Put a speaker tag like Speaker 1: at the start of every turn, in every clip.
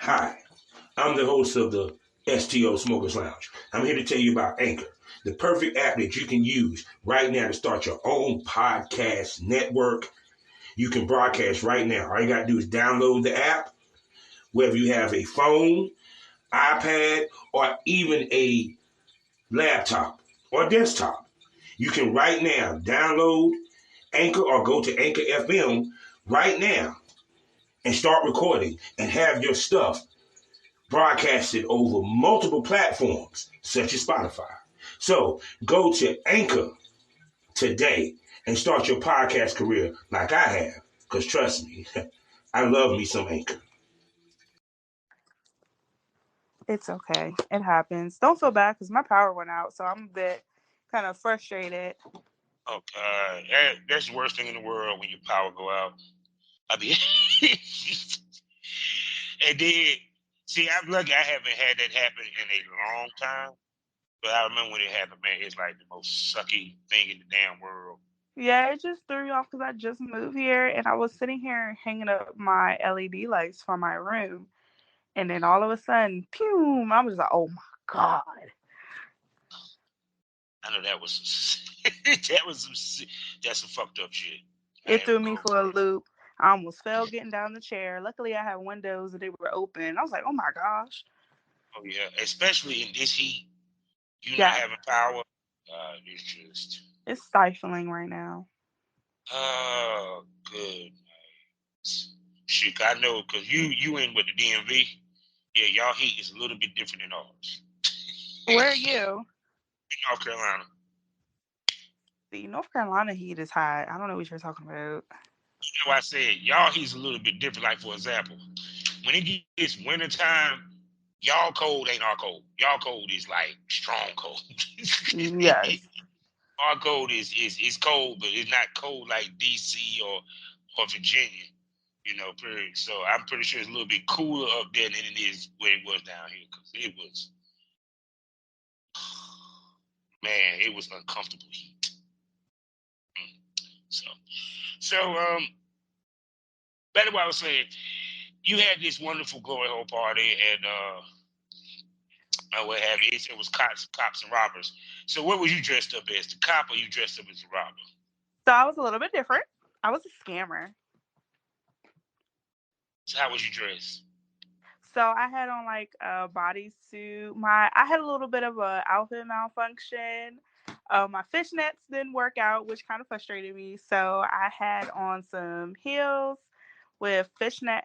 Speaker 1: Hi, I'm the host of the STO Smokers Lounge. I'm here to tell you about Anchor, the perfect app that you can use right now to start your own podcast network. You can broadcast right now. All you got to do is download the app, whether you have a phone, iPad, or even a laptop or desktop. You can right now download Anchor or go to Anchor FM right now and start recording and have your stuff broadcasted over multiple platforms such as Spotify. So go to Anchor today and start your podcast career like I have. Because trust me, I love me some Anchor.
Speaker 2: It's okay. It happens. Don't feel bad because my power went out, so I'm a bit kind of frustrated.
Speaker 3: Oh God, that's the worst thing in the world when your power go out. I mean, and then see, I'm lucky I haven't had that happen in a long time. But I remember when it happened, man. It's like the most sucky thing in the damn world.
Speaker 2: Yeah, it just threw me off because I just moved here and I was sitting here hanging up my LED lights for my room, and then all of a sudden, pew! I was like, "Oh my god!"
Speaker 3: I know that was some, that was that's some fucked up shit. I
Speaker 2: It
Speaker 3: ain't
Speaker 2: threw me
Speaker 3: gonna.
Speaker 2: for a loop. I almost fell getting down the chair. Luckily, I had windows and they were open. I was like, "Oh my gosh!"
Speaker 3: Oh yeah, especially in this heat, you not
Speaker 2: Yeah,
Speaker 3: having power. It's just
Speaker 2: it's stifling right now.
Speaker 3: oh good. Shit, I know because you in with the DMV. Yeah, y'all heat is a little bit different than ours.
Speaker 2: Where are you?
Speaker 3: North Carolina.
Speaker 2: See, North Carolina heat is hot. I don't know what you're talking about.
Speaker 3: That's why I said y'all heat's a little bit different. Like for example, when it gets winter time, y'all cold ain't our cold. Y'all cold is like strong cold.
Speaker 2: Yes.
Speaker 3: Our cold is cold, but it's not cold like DC or Virginia. Period. So I'm pretty sure it's a little bit cooler up there than it is where it was down here because it was, man, it was uncomfortable heat. So, so back to what I was saying. You had this wonderful glory hole party and what have you. It was cops and robbers. So what was you dressed up as? The cop or you dressed up as a robber?
Speaker 2: So I was a little bit different. I was a scammer.
Speaker 3: So how was you dressed?
Speaker 2: So I had on like a bodysuit. I had a little bit of a outfit malfunction. My fishnets didn't work out, which kind of frustrated me. So I had on some heels with fishnet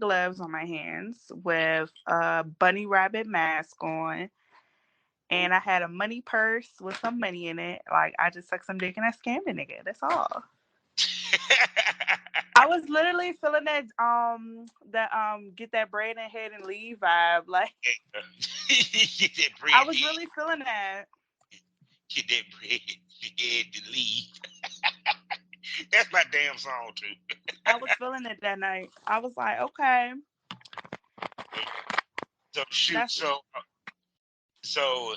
Speaker 2: gloves on my hands with a bunny rabbit mask on, and I had a money purse with some money in it. Like I just sucked some dick and I scammed a nigga. That's all. I was literally feeling that get that bread and head and leave vibe. Like
Speaker 3: Get that
Speaker 2: I
Speaker 3: bread
Speaker 2: was
Speaker 3: head.
Speaker 2: really feeling that.
Speaker 3: Get that bread head to leave. That's my damn song too.
Speaker 2: I was feeling it that night. I was like, okay,
Speaker 3: So shoot.
Speaker 2: that's
Speaker 3: So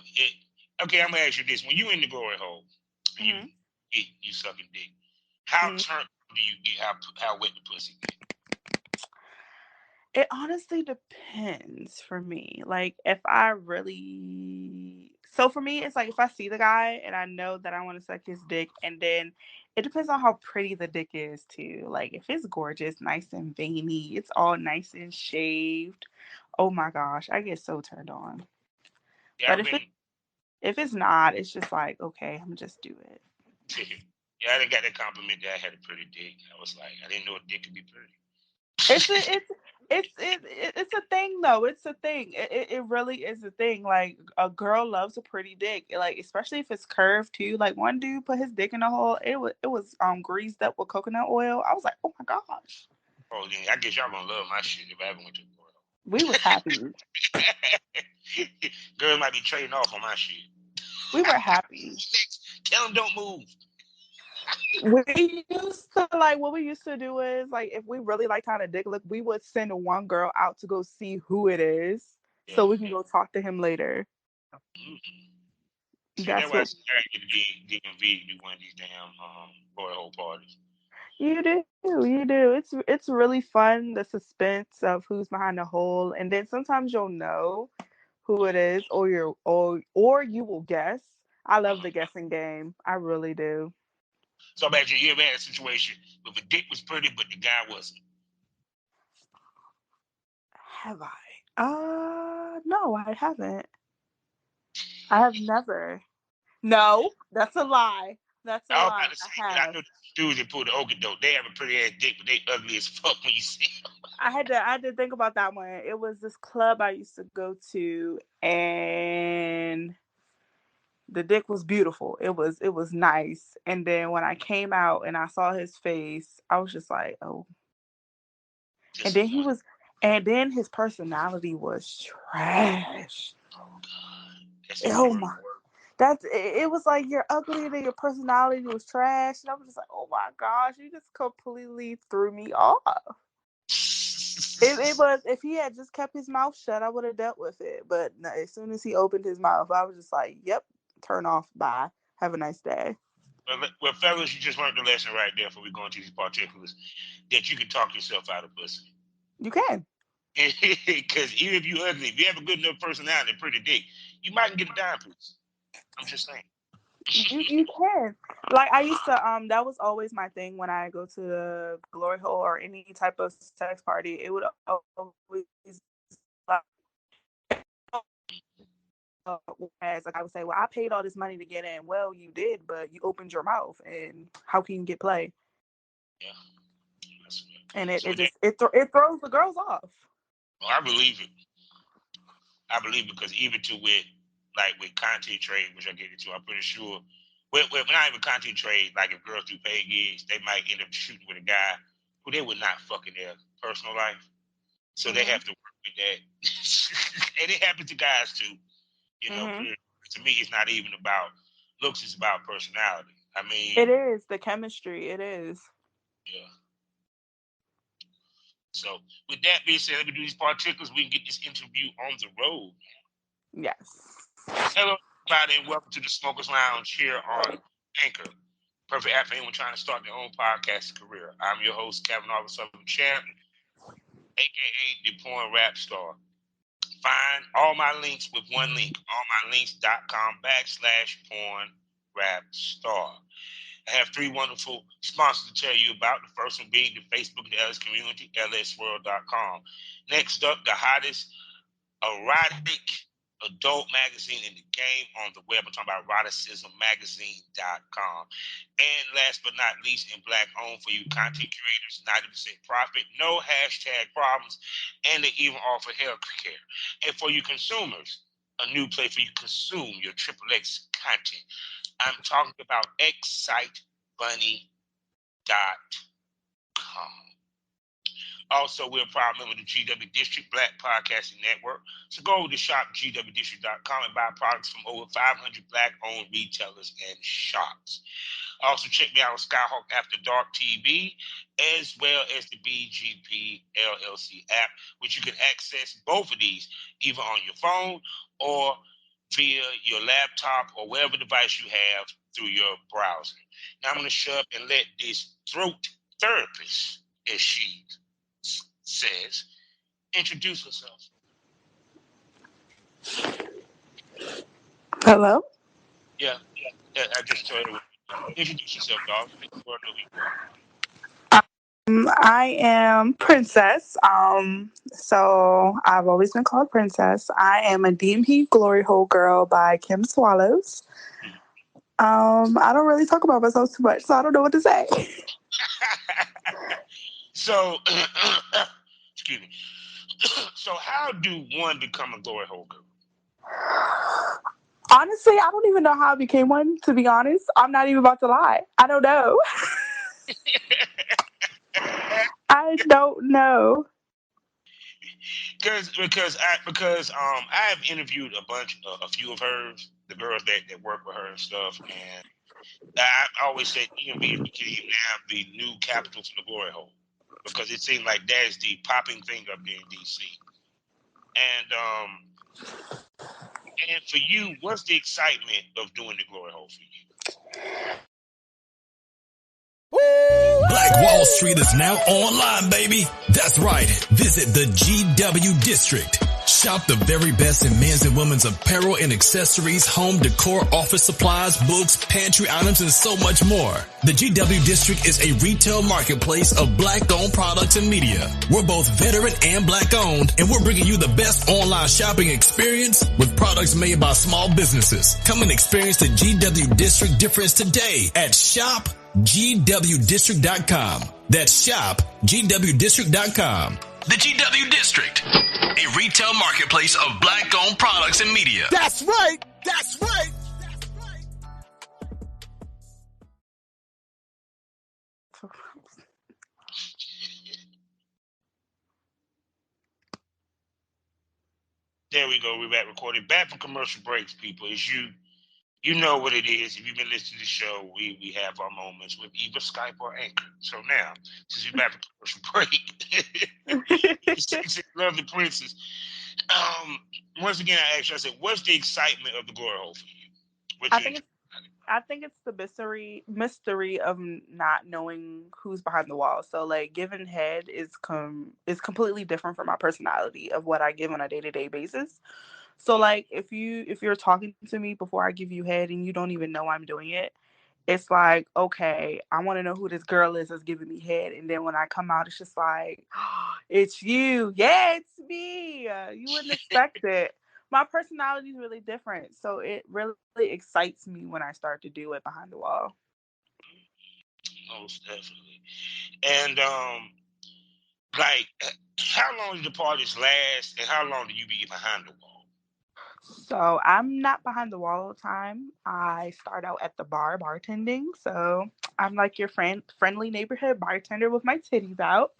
Speaker 3: okay. I'm gonna ask you this: when you in the glory hole, and
Speaker 2: mhm.
Speaker 3: you sucking dick, how
Speaker 2: Mhm.
Speaker 3: turned do you get? How wet the pussy get?
Speaker 2: It honestly depends for me. Like if I really so for me it's like if I see the guy and I know that I want to suck his dick, and then it depends on how pretty the dick is too. Like if it's gorgeous, nice and veiny, it's all nice and shaved. Oh my gosh, I get so turned on.
Speaker 3: Yeah,
Speaker 2: But
Speaker 3: I've been.
Speaker 2: if it's not, it's just like, okay, I'm just do it.
Speaker 3: Yeah, I didn't got that compliment that I had a pretty dick. I was like, I didn't know a dick could be pretty.
Speaker 2: It's a it's a thing though. It's a thing. It really is a thing. Like a girl loves a pretty dick. Like especially if it's curved too. Like one dude put his dick in a hole. It was greased up with coconut oil. I was like, oh my gosh.
Speaker 3: Oh, then I guess y'all gonna love my shit if I ever went to the world.
Speaker 2: We was happy.
Speaker 3: Girls might be trading off on my shit.
Speaker 2: We were happy.
Speaker 3: Tell them don't move.
Speaker 2: We used to like what we used to do is like if we really liked how the dick look, we would send one girl out to go see who it is
Speaker 3: Yeah.
Speaker 2: so we can go talk to him later.
Speaker 3: Mm-hmm. See, that's
Speaker 2: That's
Speaker 3: why I
Speaker 2: what
Speaker 3: said I get the DMV to do one of these damn boy hole parties.
Speaker 2: You do, you do. It's really fun, the suspense of who's behind the hole, and then sometimes you'll know who it is, or you will guess. I love the guessing game. I really do.
Speaker 3: So imagine you ever had a situation where the dick was pretty, but the guy wasn't.
Speaker 2: Have I? No, I haven't. I have never. No, that's a lie. That's a
Speaker 3: I was
Speaker 2: lie.
Speaker 3: about to say,
Speaker 2: I
Speaker 3: but I
Speaker 2: have.
Speaker 3: know the dudes that pull the okey doke, they have a pretty ass dick, but they ugly as fuck when you see them.
Speaker 2: I had to think about that one. It was this club I used to go to, and the dick was beautiful. It was nice. And then when I came out and I saw his face, I was just like, oh. And then
Speaker 3: Disappointed.
Speaker 2: and then his personality was trash.
Speaker 3: Oh God, that's even
Speaker 2: Oh
Speaker 3: worse.
Speaker 2: my, it was like you're ugly and then your personality was trash. And I was just like, oh my gosh, you just completely threw me off. It was, if he had just kept his mouth shut, I would have dealt with it. But no, as soon as he opened his mouth, I was just like, yep, turn off, bye. Have a nice day.
Speaker 3: Well, fellas, you just learned the lesson right there before we go into these particulars that you can talk yourself out of pussy.
Speaker 2: You can.
Speaker 3: Because even if you ugly, if you have a good enough personality and pretty dick, you might get a dime piece. I'm just saying.
Speaker 2: You can. Like I used to that was always my thing when I go to the glory hole or any type of sex party. It would always like as like I would say, well, I paid all this money to get in. Well, you did, but you opened your mouth, and how can you get play?
Speaker 3: Yeah.
Speaker 2: And
Speaker 3: So
Speaker 2: it throws the girls off.
Speaker 3: well, I believe it. I believe it because even with content trade, which I get into, I'm pretty sure. Well, not even content trade. Like if girls do paid gigs, they might end up shooting with a guy who they would not fuck in their personal life. So they have to work with that, and it happens to guys too. You know, to me, it's not even about looks; it's about personality. I mean,
Speaker 2: it is the chemistry. It is.
Speaker 3: yeah. So, with that being said, let me do these particulars. We can get this interview on the road.
Speaker 2: Yes.
Speaker 3: Hello, everybody, and welcome to the Smokers Lounge here on Anchor. Perfect app for anyone trying to start their own podcast career. I'm your host, Kevin Oliver Southern Champ, aka the Porn Rap Star. Find all my links with one link, allmylinks.com/porn rap star. I have three wonderful sponsors to tell you about. The first one being the Facebook and the LS community, lsworld.com. Next up, the hottest erotic adult magazine in the game on the web. I'm talking about eroticismmagazine.com. And last but not least, in black owned for you content creators, 90% profit, no hashtag problems, and they even offer health care. And for you consumers, a new place for you to consume your XXX content. I'm talking about excitebunny.com. Also, we're a proud member of the GW District Black Podcasting Network. So go over to shopgwdistrict.com and buy products from over 500 Black-owned retailers and shops. Also, check me out on Skyhawk After Dark TV, as well as the BGP LLC app, which you can access both of these either on your phone or via your laptop or whatever device you have through your browser. Now, I'm going to shut up and let this throat therapist, as she says, introduce herself.
Speaker 2: Hello.
Speaker 3: Yeah, I just told her. Introduce yourself, dog. Make the world know who you are.
Speaker 2: I am Princess. So I've always been called Princess. I am a DMP Glory Hole Girl by Kim Swallows. I don't really talk about myself too much, so I don't know what to say.
Speaker 3: So, excuse me. So, how do one become a glory hole girl?
Speaker 2: Honestly, I don't even know how I became one, to be honest. I'm not even about to lie. I don't know. I don't know.
Speaker 3: Because I have interviewed a few of hers, the girls that work with her and stuff, and I always said DMV became now the new capital for the glory hole because it seemed like that is the popping thing up there in DC. And for you, what's the excitement of doing the glory hole for you?
Speaker 4: Woo! Black Wall Street is now online, baby. That's right. Visit the GW District. Shop the very best in men's and women's apparel and accessories, home decor, office supplies, books, pantry items, and so much more. The GW District is a retail marketplace of black-owned products and media. We're both veteran and black-owned, and we're bringing you the best online shopping experience with products made by small businesses. Come and experience the GW District difference today at shopgwdistrict.com. That's shopgwdistrict.com. The GW District, a retail marketplace of black-owned products and media.
Speaker 5: That's right. That's right. That's right.
Speaker 3: There we go. We're back recording. Back from commercial breaks, people. As you know what it is. If you've been listening to the show, we have our moments with either Skype or Anchor. So now, since we're back from commercial break, love the princess. Once again, I asked you, I said, what's the excitement of the glory hole for you?
Speaker 2: I think it's the mystery of not knowing who's behind the wall. So like giving head is completely different from my personality of what I give on a day-to-day basis. So like if you're talking to me before I give you head and you don't even know I'm doing it, it's like, okay, I want to know who this girl is that's giving me head. And then when I come out, it's just like, oh, it's you. Yeah, it's me. You wouldn't expect it. My personality is really different. So it really excites me when I start to do it behind the wall.
Speaker 3: Most definitely. And like, how long do the parties last and how long do you be behind the wall?
Speaker 2: So I'm not behind the wall all the time. I start out at the bar bartending. So I'm like your friendly neighborhood bartender with my titties out.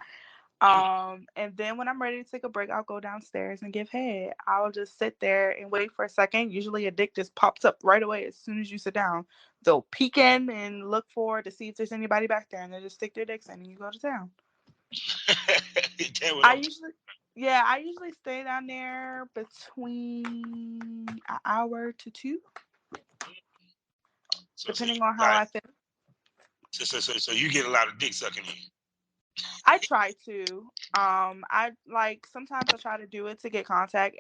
Speaker 2: And then when I'm ready to take a break, I'll go downstairs and give head. I'll just sit there and wait for a second. Usually a dick just pops up right away as soon as you sit down. They'll peek in and look for to see if there's anybody back there, and they just stick their dicks in and you go to town. I usually stay down there between an hour to 2, depending on how I feel.
Speaker 3: So you get a lot of dick sucking in.
Speaker 2: I try to. Sometimes I try to do it to get content,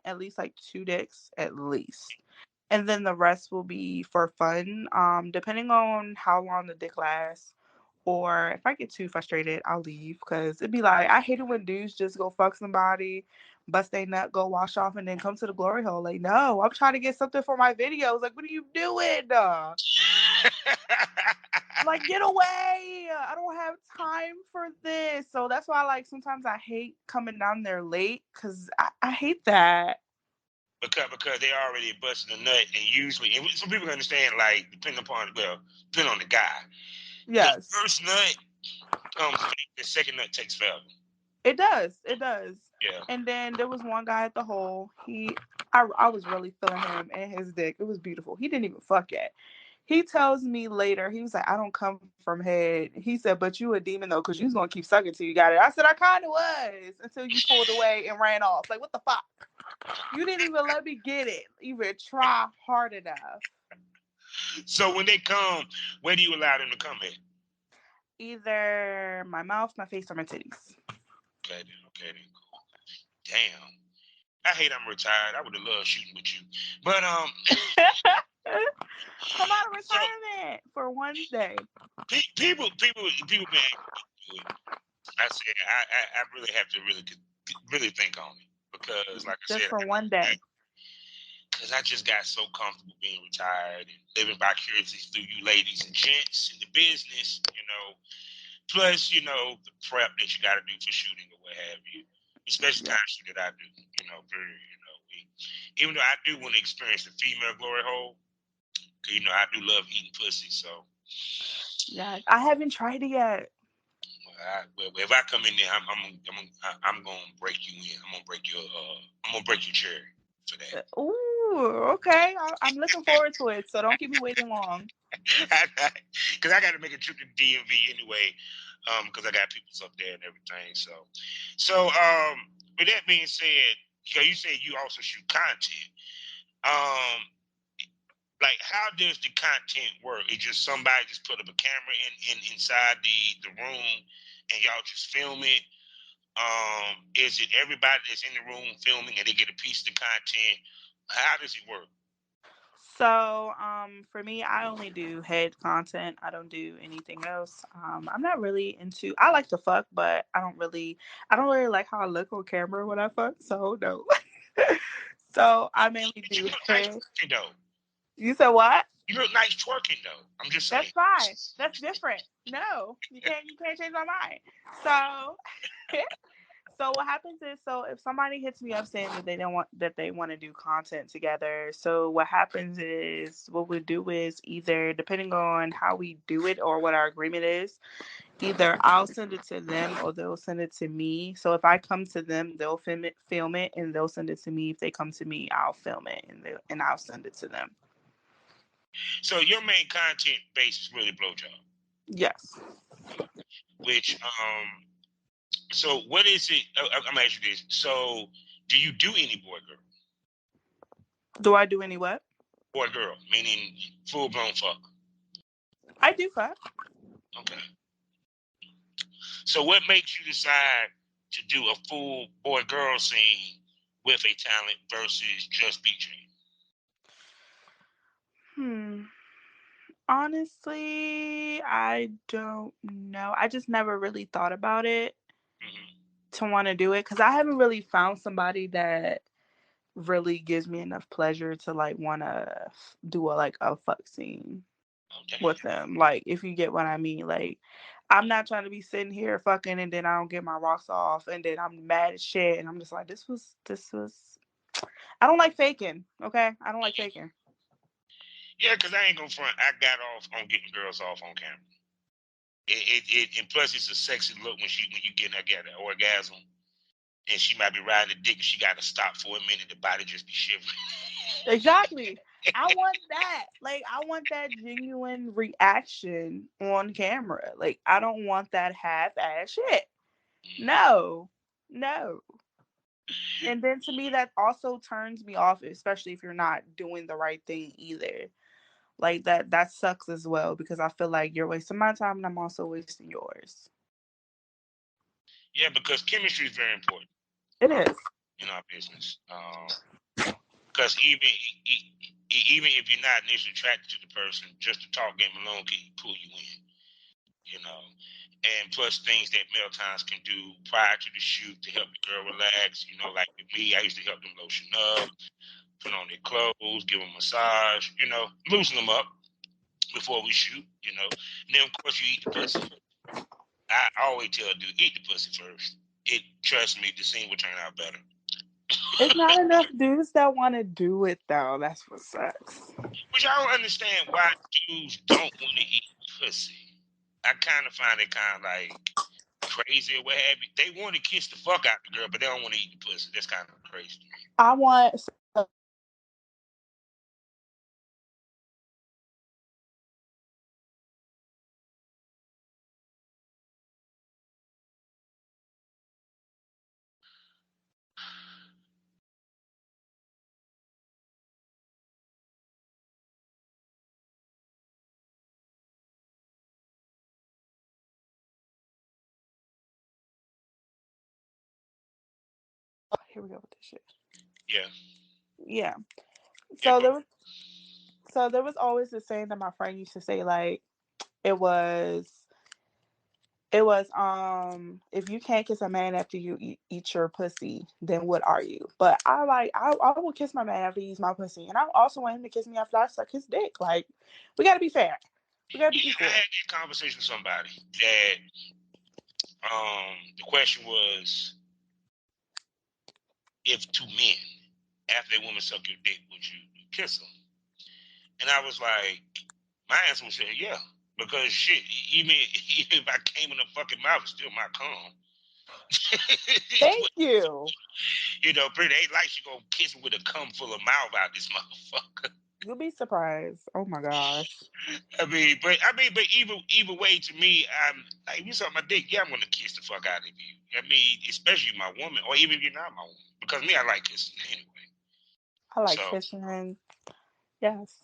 Speaker 2: at least like 2 dicks at least. And then the rest will be for fun. Depending on how long the dick lasts. Or if I get too frustrated, I'll leave because it'd be like, I hate it when dudes just go fuck somebody, bust their nut, go wash off, and then come to the glory hole. Like, no, I'm trying to get something for my videos. Like, what are you doing? Like, get away. I don't have time for this. So that's why, like, sometimes I hate coming down there late because I hate that.
Speaker 3: Because they already busted a nut, and usually, and some people understand, like, depending on the guy.
Speaker 2: Yes.
Speaker 3: The first nut comes quick, the second nut takes forever.
Speaker 2: It does.
Speaker 3: Yeah.
Speaker 2: And then there was one guy at the hole. I was really feeling him and his dick. It was beautiful. He didn't even fuck yet. He tells me later, he was like, I don't come from head. He said, but you a demon though, because you was going to keep sucking till you got it. I said, I kind of was, until you pulled away and ran off. Like, what the fuck? You didn't even let me get it. Even try hard enough.
Speaker 3: So when they come, where do you allow them to come in?
Speaker 2: Either my mouth, my face, or my titties.
Speaker 3: Okay then, cool. Damn. I hate I'm retired. I would have loved shooting with you. But
Speaker 2: come out of retirement for one day.
Speaker 3: People been I said I really have to really think on it because, like I said,
Speaker 2: just for one day.
Speaker 3: Because I just got so comfortable being retired and living vicariously through you ladies and gents in the business, Plus, the prep that you got to do for shooting or what have you, especially the kind of shit that I do, even though I do want to experience the female glory hole, because, I do love eating pussy, so.
Speaker 2: Yeah, I haven't tried it yet.
Speaker 3: Well, if I come in there, I'm gonna break you in. I'm gonna break your cherry for that.
Speaker 2: Ooh, okay. I'm looking forward to it. So don't keep me waiting long.
Speaker 3: Because I got to make a trip to DMV anyway. Because I got peoples up there and everything. So with that being said, you said you also shoot content. like, how does the content work? It's just somebody just put up a camera inside the room, and y'all just film it. Is it everybody that's in the room filming and they get a piece of the content? How does it work?
Speaker 2: So, for me, I only do head content. I don't do anything else. I'm not really into. I like to fuck, but I don't really like how I look on camera when I fuck. So no. So I mainly
Speaker 3: But you
Speaker 2: do
Speaker 3: look nice
Speaker 2: head.
Speaker 3: twerking though.
Speaker 2: You said what?
Speaker 3: You look nice twerking though. I'm just saying.
Speaker 2: That's fine. That's different. No, you can't change my mind. So so what happens is, so if somebody hits me up saying that they want to do content together, so what happens is what we do is either, depending on how we do it or what our agreement is, either I'll send it to them or they'll send it to me. So if I come to them, they'll film it, and they'll send it to me. If they come to me, I'll film it and I'll send it to them.
Speaker 3: So your main content base is really blowjob.
Speaker 2: Yes.
Speaker 3: Which so what is it? I'm gonna ask you this. So do you do any boy girl?
Speaker 2: Do I do any what?
Speaker 3: Boy girl, meaning full blown fuck.
Speaker 2: I do fuck.
Speaker 3: Okay. So what makes you decide to do a full boy girl scene with a talent versus just BJ?
Speaker 2: Honestly, I don't know. I just never really thought about it to want to do it, because I haven't really found somebody that really gives me enough pleasure to like want to do a fuck scene with them. Like, if you get what I mean. Like, I'm not trying to be sitting here fucking and then I don't get my rocks off and then I'm mad as shit and I'm just like, this was. I don't like faking. Okay, I don't like faking.
Speaker 3: Yeah, because I ain't gonna front. I got off on getting girls off on camera. And plus it's a sexy look when you get an orgasm, and she might be riding the dick and she got to stop for a minute. The body just be shivering.
Speaker 2: Exactly. I want that. Like, I want that genuine reaction on camera. Like, I don't want that half-ass shit. No. And then to me, that also turns me off, especially if you're not doing the right thing either. Like, that sucks as well, because I feel like you're wasting my time and I'm also wasting yours.
Speaker 3: Yeah, because chemistry is very important.
Speaker 2: It is.
Speaker 3: In our business. Because even if you're not initially attracted to the person, just the talk game alone can pull you in. You know, and plus things that Meltons can do prior to the shoot to help the girl relax. You know, like with me, I used to help them lotion up, put on their clothes, give them a massage. You know, loosen them up before we shoot. You know, and then of course you eat the pussy. I always tell a dude, eat the pussy first. Trust me, the scene will turn out better.
Speaker 2: It's not enough dudes that want to do it, though. That's what sucks.
Speaker 3: Which I don't understand why dudes don't want to eat pussy. I kind of find it kind of like crazy or what have you. They want to kiss the fuck out the girl, but they don't want to eat the pussy. That's kind of crazy.
Speaker 2: I want. Here we go with this shit.
Speaker 3: Yeah.
Speaker 2: Yeah. So there was always this saying that my friend used to say, like, it was if you can't kiss a man after you eat your pussy, then what are you? But I will kiss my man after he eats my pussy, and I also want him to kiss me after I suck his dick. Like, we gotta be fair. We gotta be equal.
Speaker 3: I had a conversation with somebody that the question was, if two men, after a woman suck your dick, would you kiss them? And I was like, my answer was yeah. Because shit, even if I came in the fucking mouth, it's still my cum.
Speaker 2: Thank you.
Speaker 3: You know, pretty ain't like she gonna kiss me with a cum full of mouth out this motherfucker.
Speaker 2: You'll be surprised. Oh my gosh.
Speaker 3: But either way, to me, I'm like, if you suck my dick, yeah, I'm gonna kiss the fuck out of you. I mean, especially my woman, or even if you're not my woman, because me, I like kissing anyway.
Speaker 2: I like kissing. Yes.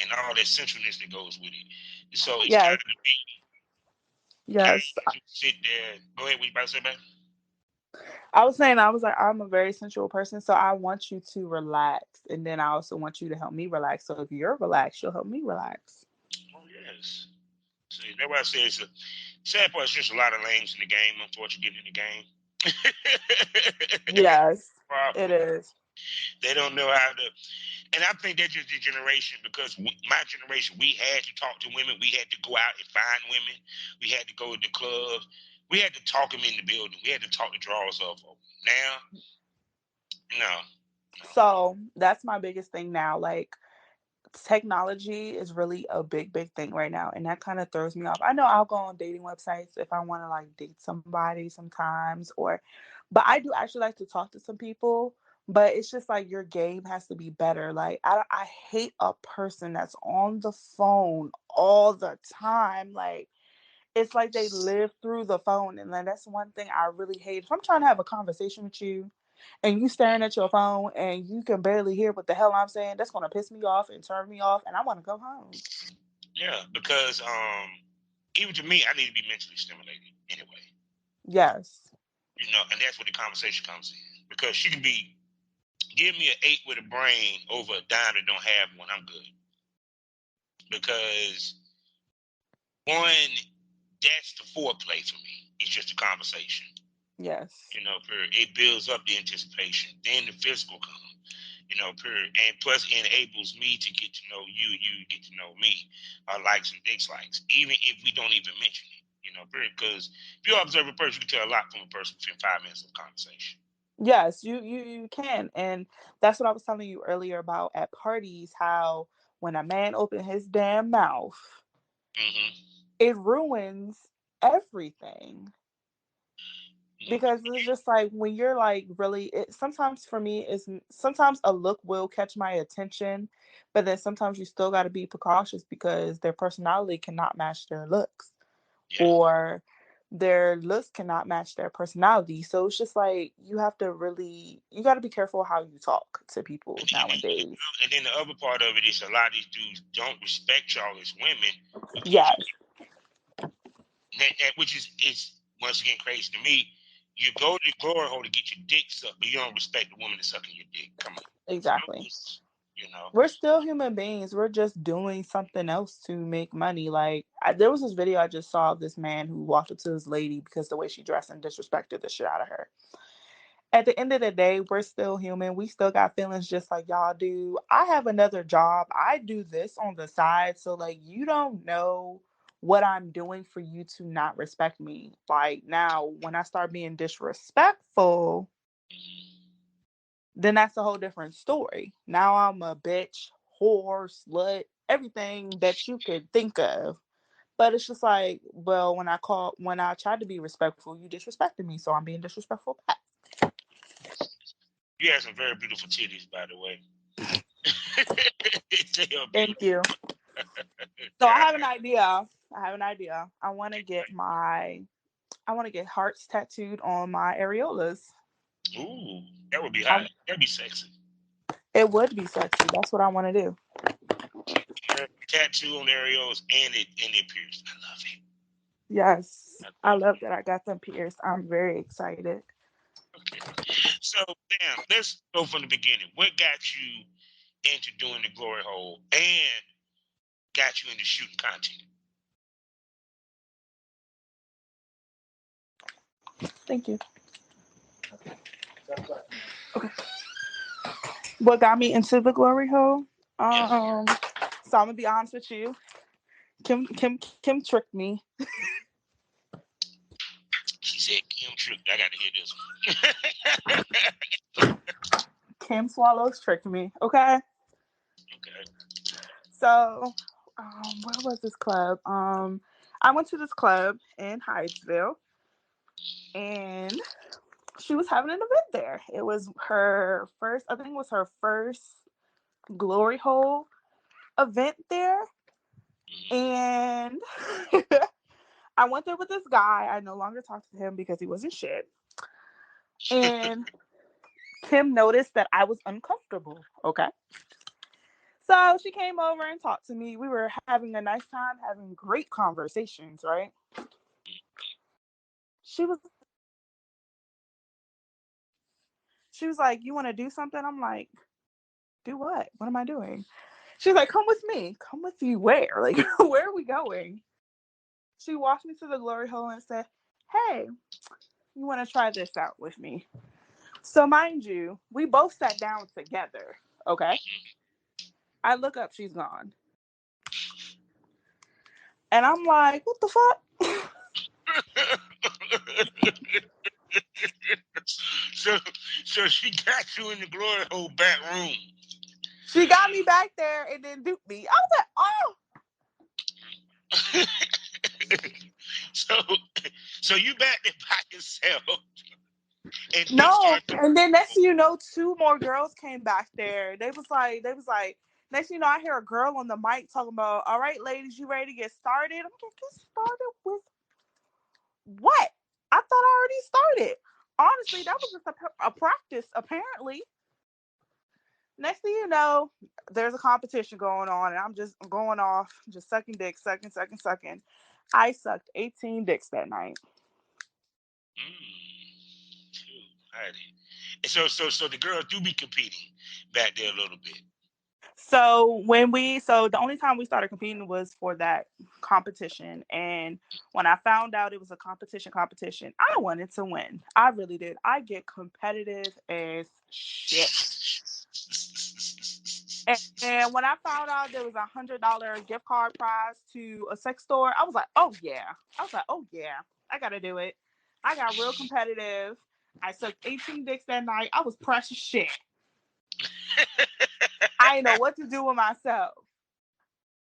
Speaker 3: and all that centralness that goes with it. So it's
Speaker 2: Yes.
Speaker 3: kind of be
Speaker 2: Yes.
Speaker 3: to sit there. Go ahead, what you about to say, man?
Speaker 2: I was saying, I was like, I'm a very sensual person, so I want you to relax, and then I also want you to help me relax. So if you're relaxed, you'll help me relax.
Speaker 3: Oh yes. See, that's why I say it's a sad part. It's just a lot of lames in the game. Unfortunately, getting in the game.
Speaker 2: Yes,
Speaker 3: Problem.
Speaker 2: it is.
Speaker 3: They don't know how to. And I think that's just the generation because my generation, we had to talk to women. We had to go out and find women. We had to go to the clubs. We had to talk them in the building. We had to talk the drawers off of them. Now, no.
Speaker 2: So that's my biggest thing now. Like, technology is really a big thing right now, and that kind of throws me off. I know I'll go on dating websites if I want to like date somebody sometimes, but I do actually like to talk to some people. But it's just like your game has to be better. Like I hate a person that's on the phone all the time. Like it's like they live through the phone, and then that's one thing I really hate. If I'm trying to have a conversation with you and you staring at your phone and you can barely hear what the hell I'm saying, that's gonna piss me off and turn me off, and I want to go home.
Speaker 3: Yeah, because even to me, I need to be mentally stimulated anyway.
Speaker 2: Yes.
Speaker 3: And that's where the conversation comes in. Because she can be, give me an 8 with a brain over a dime that don't have one, I'm good. Because one, that's the foreplay for me. It's just a conversation.
Speaker 2: Yes.
Speaker 3: It builds up the anticipation. Then the physical comes. And plus it enables me to get to know you, you get to know me, our likes and dislikes, even if we don't even mention it. Because if you observe a person, you can tell a lot from a person within 5 minutes of conversation.
Speaker 2: Yes, you can. And that's what I was telling you earlier about at parties, how when a man opens his damn mouth, it ruins everything. Because it's just like when you're like really sometimes for me is sometimes a look will catch my attention, but then sometimes you still got to be precautious because their personality cannot match their looks, or their looks cannot match their personality. So it's just like you got to be careful how you talk to people nowadays.
Speaker 3: And then the other part of it is a lot of these dudes don't respect y'all as women.
Speaker 2: Yes.
Speaker 3: Which is once again crazy to me. You go to the glory hole to get your dick sucked, but you don't respect the woman that's sucking your dick. Come on.
Speaker 2: Exactly. We're still human beings. We're just doing something else to make money. Like there was this video I just saw of this man who walked up to his lady because the way she dressed and disrespected the shit out of her. At the end of the day, we're still human. We still got feelings just like y'all do. I have another job. I do this on the side. So like you don't know what I'm doing for you to not respect me. Like now when I start being disrespectful, then that's a whole different story. Now I'm a bitch, whore, slut, everything that you could think of. But it's just like, well, when I tried to be respectful, you disrespected me, so I'm being disrespectful back.
Speaker 3: You have some very beautiful titties, by the way.
Speaker 2: Thank you. So I have an idea. I want to get hearts tattooed on my areolas.
Speaker 3: Ooh, that would be hot. That'd be sexy.
Speaker 2: It would be sexy. That's what I want to do.
Speaker 3: Tattoo on the areolas and it pierced. I love it.
Speaker 2: Yes, I love that I got them pierced. I'm very excited.
Speaker 3: Okay. So, let's go from the beginning. What got you into doing the glory hole and got you into shooting content?
Speaker 2: Thank you. Okay. What got me into the glory hole? So I'm gonna be honest with you. Kim tricked me.
Speaker 3: She said Kim tricked. I gotta hear
Speaker 2: this. Kim Swallows tricked me. Okay. So, where was this club? I went to this club in Hyattsville, and she was having an event there. It was her first, I think it was her first glory hole event there. And I went there with this guy. I no longer talked to him because he wasn't shit. And Kim noticed that I was uncomfortable. Okay. So she came over and talked to me. We were having a nice time, having great conversations, right? She was like, "You want to do something?" I'm like, "Do what? What am I doing?" She's like, "Come with me." Come with you where? Like, where are we going? She walked me to the glory hole and said, "Hey, you want to try this out with me?" So mind you, we both sat down together, okay? I look up, she's gone. And I'm like, what the fuck?
Speaker 3: So she got you in the glory hole back room.
Speaker 2: She got me back there and then duped me. I was like,
Speaker 3: oh. So you back there by yourself. And
Speaker 2: no. And then next thing you know, 2 more girls came back there. They was like, next thing you know, I hear a girl on the mic talking about, "All right, ladies, you ready to get started?" I'm like, get started with what? I thought I already started. Honestly, that was just a practice, apparently. Next thing you know, there's a competition going on, and I'm just going off, just sucking dick, sucking. I sucked 18 dicks that night.
Speaker 3: So the girls do be competing back there a little bit.
Speaker 2: So the only time we started competing was for that competition. And when I found out it was a competition, I wanted to win. I really did. I get competitive as shit. And when I found out there was $100 gift card prize to a sex store, I was like, oh yeah. I gotta do it. I got real competitive. I sucked 18 dicks that night. I was precious shit. I didn't know what to do with myself.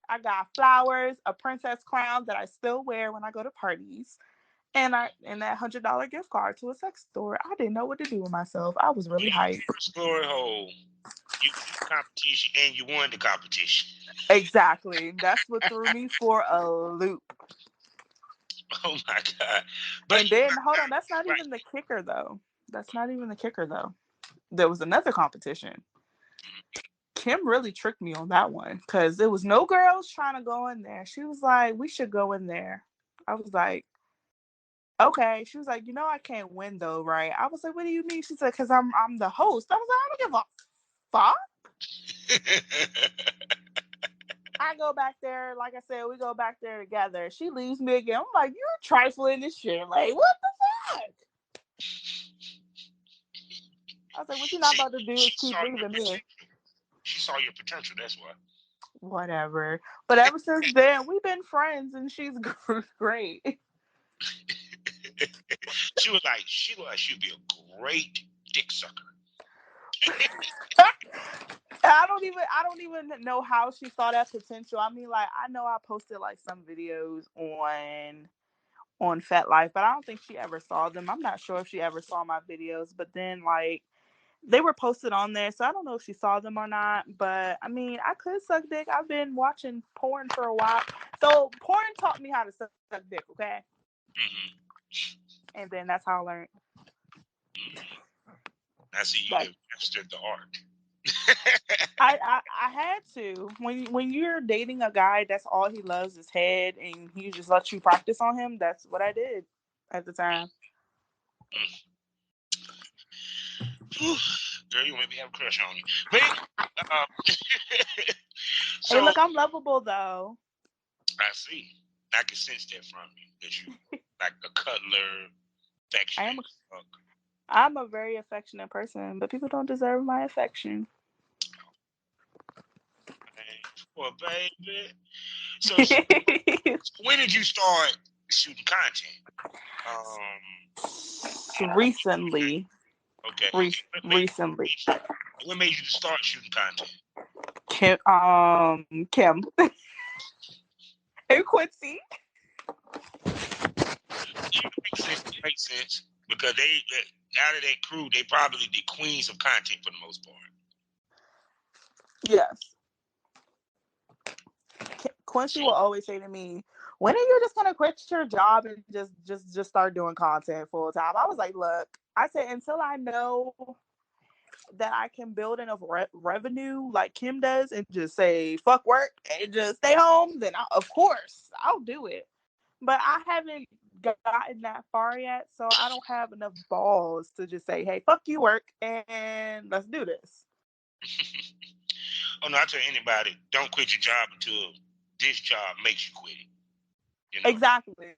Speaker 2: I got flowers, a princess crown that I still wear when I go to parties, and that $100 gift card to a sex store. I didn't know what to do with myself. I was really hyped.
Speaker 3: Glory hole. You did the competition and you won the competition.
Speaker 2: Exactly. That's what threw me for a loop.
Speaker 3: Oh my God.
Speaker 2: And then, hold on, that's not even the kicker, though. There was another competition. Kim really tricked me on that one because there was no girls trying to go in there. She was like, "We should go in there." I was like, "Okay." She was like, "You know, I can't win though, right?" I was like, "What do you mean?" She said, "Because I'm the host." I was like, "I don't give a fuck." I go back there, like I said, we go back there together. She leaves me again. I'm like, "You're trifling this shit. Like, what the fuck?" I was like, "What you not about to do is keep leaving me."
Speaker 3: She saw your potential, that's why.
Speaker 2: Whatever. But ever since then, we've been friends, and she's great.
Speaker 3: She was like, she'd be a great dick sucker.
Speaker 2: I don't even know how she saw that potential. I mean, like, I know I posted like some videos on FetLife, but I don't think she ever saw them. I'm not sure if she ever saw my videos, but then like they were posted on there, so I don't know if she saw them or not. But I mean, I could suck dick. I've been watching porn for a while, so porn taught me how to suck dick. Okay, and then that's how I learned.
Speaker 3: I see you have mastered the art.
Speaker 2: I had to. When you're dating a guy that's all he loves is head and he just lets you practice on him, that's what I did at the time.
Speaker 3: Girl, you maybe have a crush on you. But
Speaker 2: so, hey, look, I'm lovable though.
Speaker 3: I see. I can sense that from you. That you like a cuddler, affectionate.
Speaker 2: I'm a very affectionate person, but people don't deserve my affection.
Speaker 3: Poor baby. So when did you start shooting content?
Speaker 2: Recently.
Speaker 3: Okay.
Speaker 2: Recently.
Speaker 3: What made you start shooting content?
Speaker 2: Kim. And Quincy.
Speaker 3: It makes sense because they out of that crew, they probably the queens of content for the most part.
Speaker 2: Yes. Quincy will always say to me, "When are you just gonna quit your job and just start doing content full time?" I was like, "Look," I said, "until I know that I can build enough revenue like Kim does and just say fuck work and just stay home, then of course I'll do it. But I haven't gotten that far yet, so I don't have enough balls to just say, hey, fuck you work and let's do this.
Speaker 3: Oh no, I tell anybody, don't quit your job until this job makes you quit it. You know?
Speaker 2: Exactly.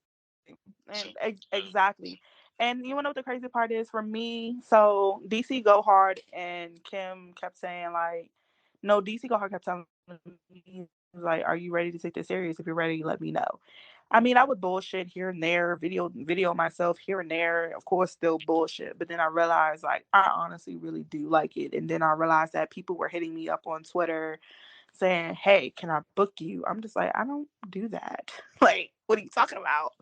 Speaker 3: So,
Speaker 2: And exactly. And you know what the crazy part is for me? So DC Go Hard and Kim kept saying like, no, DC Go Hard kept telling me like, are you ready to take this serious? If you're ready, let me know. I mean, I would bullshit here and there, video myself here and there, of course, still bullshit. But then I realized like I honestly really do like it. And then I realized that people were hitting me up on Twitter saying, hey, can I book you? I'm just like, I don't do that. Like, what are you talking about?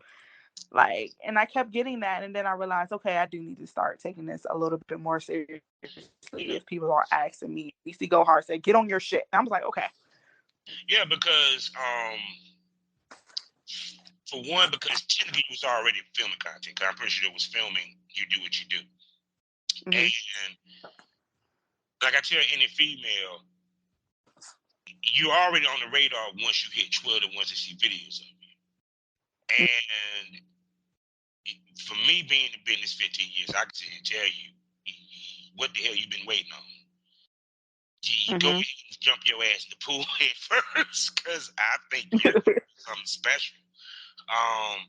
Speaker 2: Like, and I kept getting that, and then I realized, okay, I do need to start taking this a little bit more seriously.
Speaker 3: yeah.
Speaker 2: If people are asking me, DC Go Hard said, get on your shit. And I was like, okay.
Speaker 3: Yeah, because for one, because Genevieve was already filming content. Cause I'm pretty sure it was filming You Do What You Do.
Speaker 2: Mm-hmm.
Speaker 3: And like I tell any female, you're already on the radar once you hit Twitter, once you see videos of you. And for me being in business 15 years, I can sit and tell you what the hell you've been waiting on. You go ahead and jump your ass in the pool head first, because I think you're something special.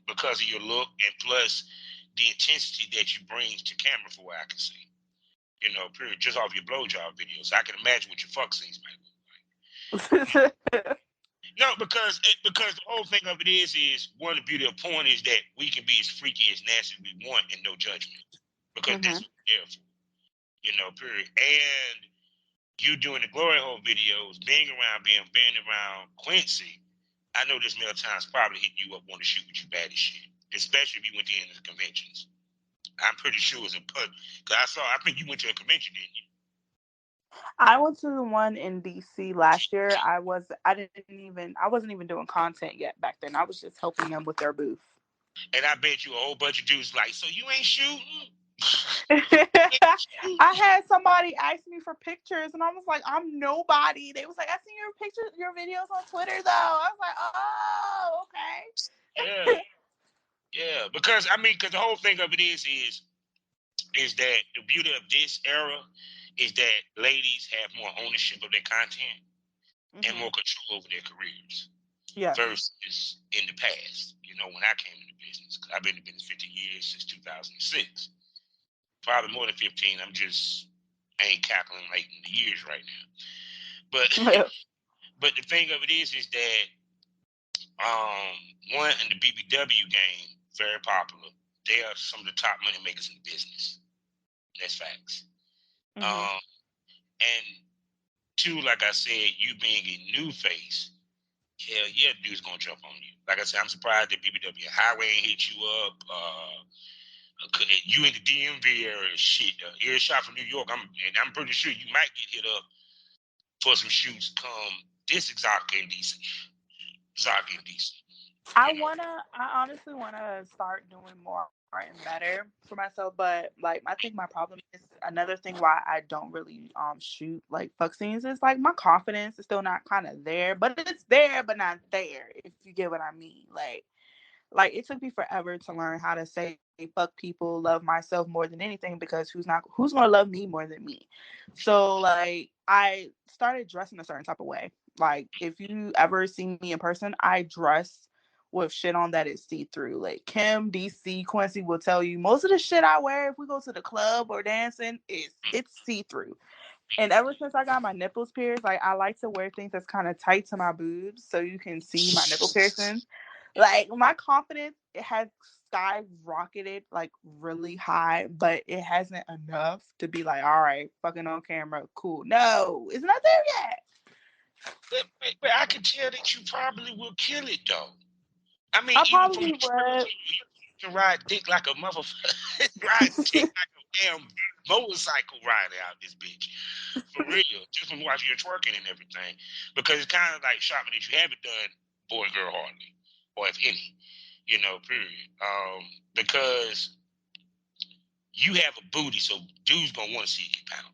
Speaker 3: Because of your look and plus the intensity that you bring to camera, for what I can see. You know, period. Just off your blowjob videos, I can imagine what your fuck scenes might look like. No, because the whole thing of it is one of the beauty of porn is that we can be as freaky as nasty as we want and no judgment, because that's what we're there for. You know, period. And you doing the glory hole videos, being around Quincy. I know this many times probably hit you up want to shoot with you bad as shit, especially if you went to any of the conventions. I'm pretty sure it's a put. Cause I think you went to a convention, didn't you?
Speaker 2: I went to the one in DC last year. I wasn't even doing content yet back then. I was just helping them with their booth.
Speaker 3: And I bet you a whole bunch of dudes like, so you ain't shooting?
Speaker 2: I had somebody ask me for pictures, and I was like, I'm nobody. They was like, I seen your pictures, your videos on Twitter, though. I was like, oh, okay.
Speaker 3: Yeah. Because the whole thing of it is that the beauty of this era is that ladies have more ownership of their content and more control over their careers.
Speaker 2: Yeah.
Speaker 3: Versus in the past, you know, when I came into business. I've been in business 50 years since 2006. Probably more than 15. I ain't calculating the years right now. But the thing of it is that one in the BBW game, very popular. They are some of the top money makers in the business. That's facts. And two, like I said, you being a new face, hell yeah, dude's gonna jump on you. Like I said, I'm surprised that BBW Highway ain't hit you up. You in the DMV area, shit. Earshot from New York. I'm pretty sure you might get hit up for some shoots come this Exotica in DC.
Speaker 2: I honestly wanna start doing more and better for myself, but like I think my problem is another thing why I don't really shoot like fuck scenes is like my confidence is still not kind of there, but it's there but not there, if you get what I mean. Like it took me forever to learn how to say fuck people, love myself more than anything, because who's gonna love me more than me? So like I started dressing a certain type of way. Like if you ever see me in person, I dress with shit on that is see-through. Like Kim, DC, Quincy will tell you most of the shit I wear if we go to the club or dancing it's see-through. And ever since I got my nipples pierced, like I like to wear things that's kind of tight to my boobs so you can see my nipple piercings. Like my confidence, it has skyrocketed like really high, but it hasn't enough to be like, all right, fucking on camera, cool. No, it's not there yet.
Speaker 3: But I can tell that you probably will kill it though. I mean,
Speaker 2: I
Speaker 3: even from
Speaker 2: probably would.
Speaker 3: you can ride dick like a motherfucker, ride dick like a damn motorcycle rider out this bitch. For real, just from watching your twerking and everything. Because it's kind of like shopping that you haven't done boy and girl hardly, or if any, you know, period. Because you have a booty, so dudes gonna want to see you get pounded.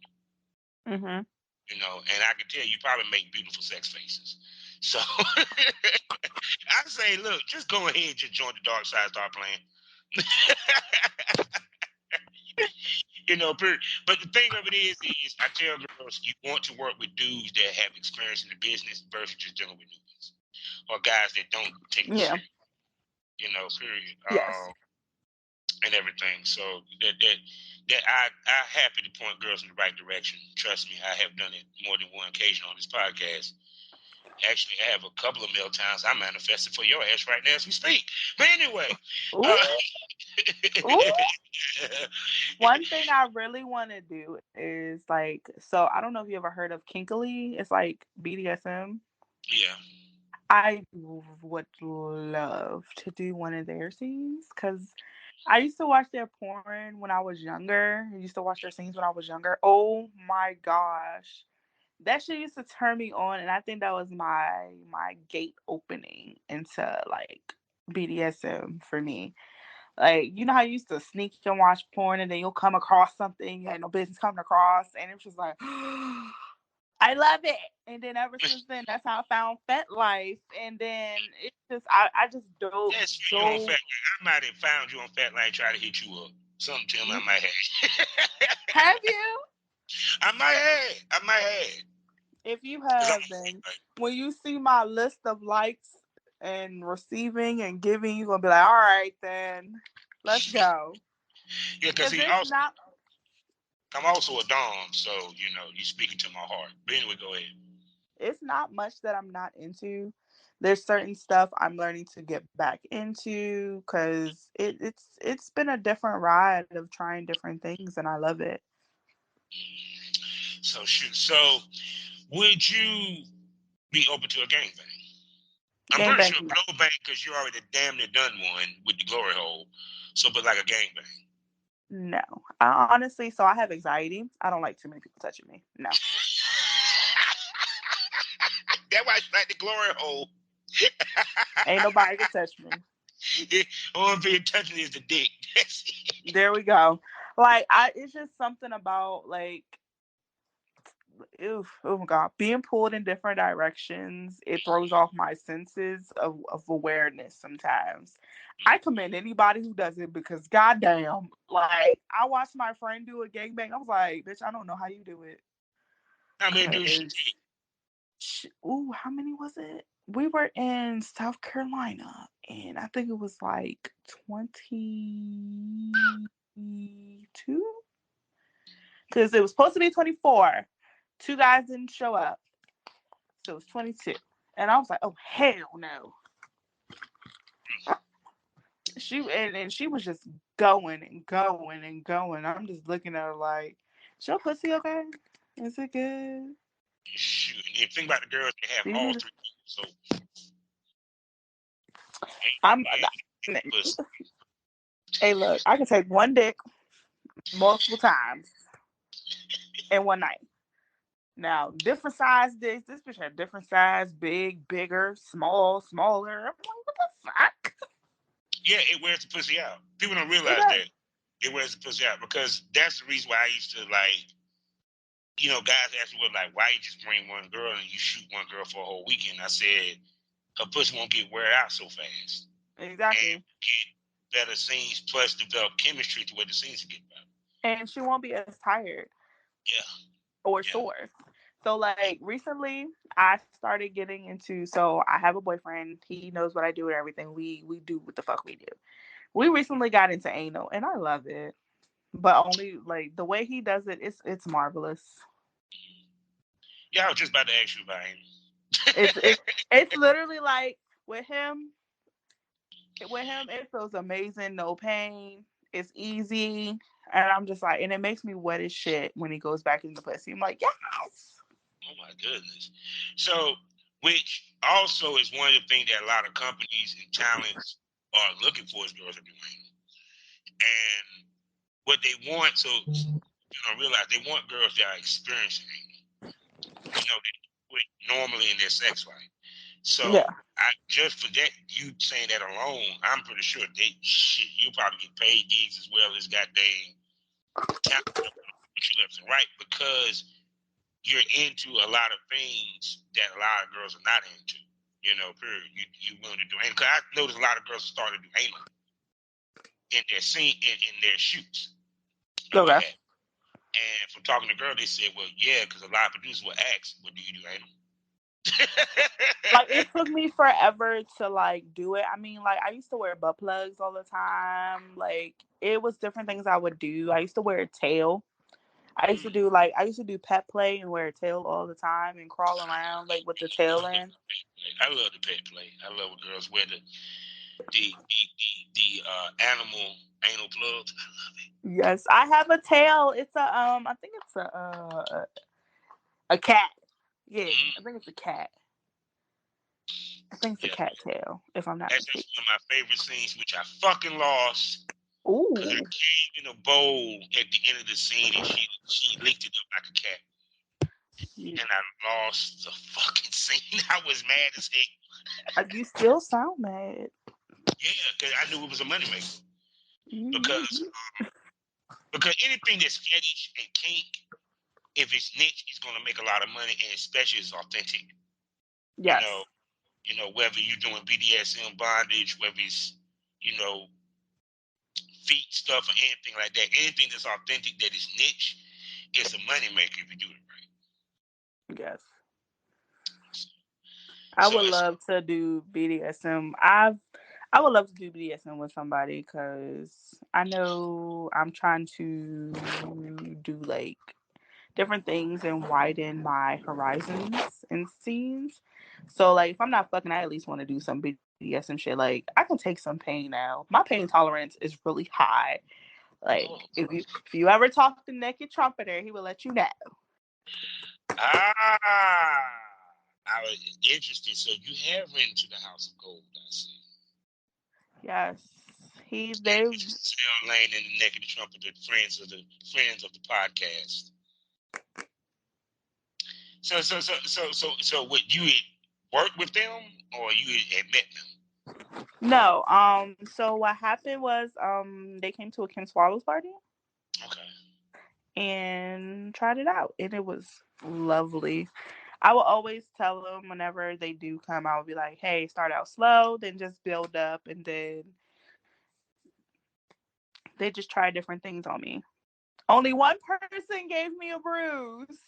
Speaker 2: Mm-hmm.
Speaker 3: You know, and I can tell you probably make beautiful sex faces. So I say, look, just go ahead and just join the dark side, start playing. You know, but the thing of it is I tell girls, you want to work with dudes that have experience in the business versus just dealing with newbies or guys that don't take it
Speaker 2: Yeah.
Speaker 3: serious. You know, period.
Speaker 2: Yes.
Speaker 3: And everything. So that I happy to point girls in the right direction. Trust me, I have done it more than one occasion on this podcast. Actually, I have a couple of times I manifested for your ass right now as we speak. But anyway,
Speaker 2: Ooh. Ooh. One thing I really want to do is like, so I don't know if you ever heard of Kinkily. It's like BDSM.
Speaker 3: Yeah.
Speaker 2: I would love to do one of their scenes because I used to watch their porn when I was younger. I used to watch their scenes when I was younger. Oh my gosh. That shit used to turn me on, and I think that was my gate opening into like BDSM for me. Like, you know how you used to sneak and watch porn and then you'll come across something you had no business coming across, and it was just like I love it. And then ever since then, that's how I found FetLife. And then it's just I just dove
Speaker 3: Yes, you on
Speaker 2: so.
Speaker 3: Fat I might have found you on Fat Line, try to hit you up. Something tell me I
Speaker 2: You
Speaker 3: might have.
Speaker 2: have you?
Speaker 3: I might have. I might have.
Speaker 2: If you
Speaker 3: 'Cause I'm
Speaker 2: have, then when you see my list of likes and receiving and giving, you're gonna be like, all right, then let's go.
Speaker 3: yeah, because
Speaker 2: Because it's not
Speaker 3: I'm also a dom, so you know, you speaking to my heart. But anyway, go ahead.
Speaker 2: it's not much that I'm not into. There's certain stuff I'm learning to get back into because it's been a different ride of trying different things, and I love it.
Speaker 3: So shoot. So would you be open to a gangbang? I'm
Speaker 2: Game
Speaker 3: pretty
Speaker 2: bang,
Speaker 3: sure no bang because you already damn near done one with the glory hole. So, but like a gangbang.
Speaker 2: no. I honestly, so I have anxiety. I don't like too many people touching me. No.
Speaker 3: That's why it's like the glory hole.
Speaker 2: Ain't nobody can touch me.
Speaker 3: Only thing touching is the dick.
Speaker 2: There we go. Like it's just something about like, oh my god, being pulled in different directions. It throws off my senses of awareness sometimes. I commend anybody who does it because goddamn, like I watched my friend do a gangbang. I was like, bitch, I don't know how you do it.
Speaker 3: How many dudes you take?
Speaker 2: Ooh, how many was it? We were in South Carolina, and I think it was like 22 because it was supposed to be 24. Two guys didn't show up, so it was 22. And I was like, oh hell no. And she was just going and going and going. I'm just looking at her like, is your pussy okay? Is it good?
Speaker 3: Shoot. And think about the girls that have
Speaker 2: Do you
Speaker 3: all
Speaker 2: need
Speaker 3: three. So
Speaker 2: I'm
Speaker 3: ain't pussy.
Speaker 2: hey look, I can take one dick multiple times in one night. Now, different size dicks. This bitch had different size, big, bigger, small, smaller. I'm like, what the fuck?
Speaker 3: Yeah, it wears the pussy out. People don't
Speaker 2: It
Speaker 3: realize
Speaker 2: does.
Speaker 3: that. It wears the pussy out because that's the reason why I used to like, you know, guys ask me, well, like, why you just bring one girl and you shoot one girl for a whole weekend? I said, her pussy won't get wear out so fast. And
Speaker 2: Exactly.
Speaker 3: get better scenes plus develop chemistry to where the scenes get better.
Speaker 2: And she won't be as tired
Speaker 3: Yeah.
Speaker 2: or
Speaker 3: Yeah.
Speaker 2: sore. So, like, recently, I started getting into, so I have a boyfriend. He knows what I do and everything. We do what the fuck we do. We recently got into anal, and I love it. But only, like, the way he does it, it's marvelous.
Speaker 3: Yeah, I was just about to ask you about him.
Speaker 2: It's literally like with him, it feels amazing, no pain, it's easy, and I'm just like, and it makes me wet as shit when he goes back in the pussy. I'm like, yes.
Speaker 3: Oh my goodness. So, which also is one of the things that a lot of companies and talents are looking for is girls to do anal. And what they want, so you don't realize they want girls that are experiencing anal. You know, they do it normally in their sex life. So
Speaker 2: Yeah.
Speaker 3: I just for that, you saying that alone, I'm pretty sure you probably get paid gigs as well as goddamn talent you left and right because you're into a lot of things that a lot of girls are not into. You know, period. You willing to do anal? Because I noticed a lot of girls are starting to do anal in their scene in their shoots or what
Speaker 2: Okay.
Speaker 3: have you. And from talking to girls, they said, "Well, yeah," because a lot of producers will ask, "Well, do you do anal?"
Speaker 2: Like, it took me forever to like do it. I mean, like, I used to wear butt plugs all the time. Like, it was different things I would do. I used to wear a tail. I used to do pet play and wear a tail all the time and crawl around like with the tail in.
Speaker 3: I love the pet play. I love when girls wear the animal anal plugs. I love it.
Speaker 2: Yes, I have a tail. It's a I think it's a cat. Yeah, I think it's a cat. I think it's a
Speaker 3: Yeah,
Speaker 2: cat tail, if I'm not
Speaker 3: that's
Speaker 2: mistaken.
Speaker 3: one of my favorite scenes, which I fucking lost because I
Speaker 2: Ooh.
Speaker 3: came in a bowl at the end of the scene and she licked it up like a cat, and I lost the fucking scene. I was mad as hell.
Speaker 2: You still sound mad.
Speaker 3: Yeah, because I knew it was a moneymaker.
Speaker 2: Mm-hmm.
Speaker 3: Because anything that's fetish and kink, if it's niche, it's gonna make a lot of money, and especially if it's authentic. You
Speaker 2: Yes.
Speaker 3: know, whether you're doing BDSM bondage, whether it's, feet stuff or anything like that, anything that's authentic that is niche, it's a moneymaker if you do it right.
Speaker 2: Yes. I
Speaker 3: So
Speaker 2: would
Speaker 3: it's
Speaker 2: love to do BDSM. I would love to do BDSM with somebody because I know I'm trying to do like different things and widen my horizons and scenes. So like if I'm not fucking, I at least want to do some BDSM shit. Like I can take some pain now. My pain tolerance is really high. Like if you ever talk to Naked Trumpeter, he will let you know.
Speaker 3: I was interested. So you have written to the House of Gold, I see.
Speaker 2: Yes.
Speaker 3: They Sale Lane and the Naked Trumpeter, friends of the podcast. So what, you had worked with them or you had met them?
Speaker 2: No. So what happened was they came to a Kim Swallows party.
Speaker 3: Okay.
Speaker 2: And tried it out, and it was lovely. I will always tell them whenever they do come, I will be like, "Hey, start out slow, then just build up," and then they just try different things on me. Only one person gave me a bruise.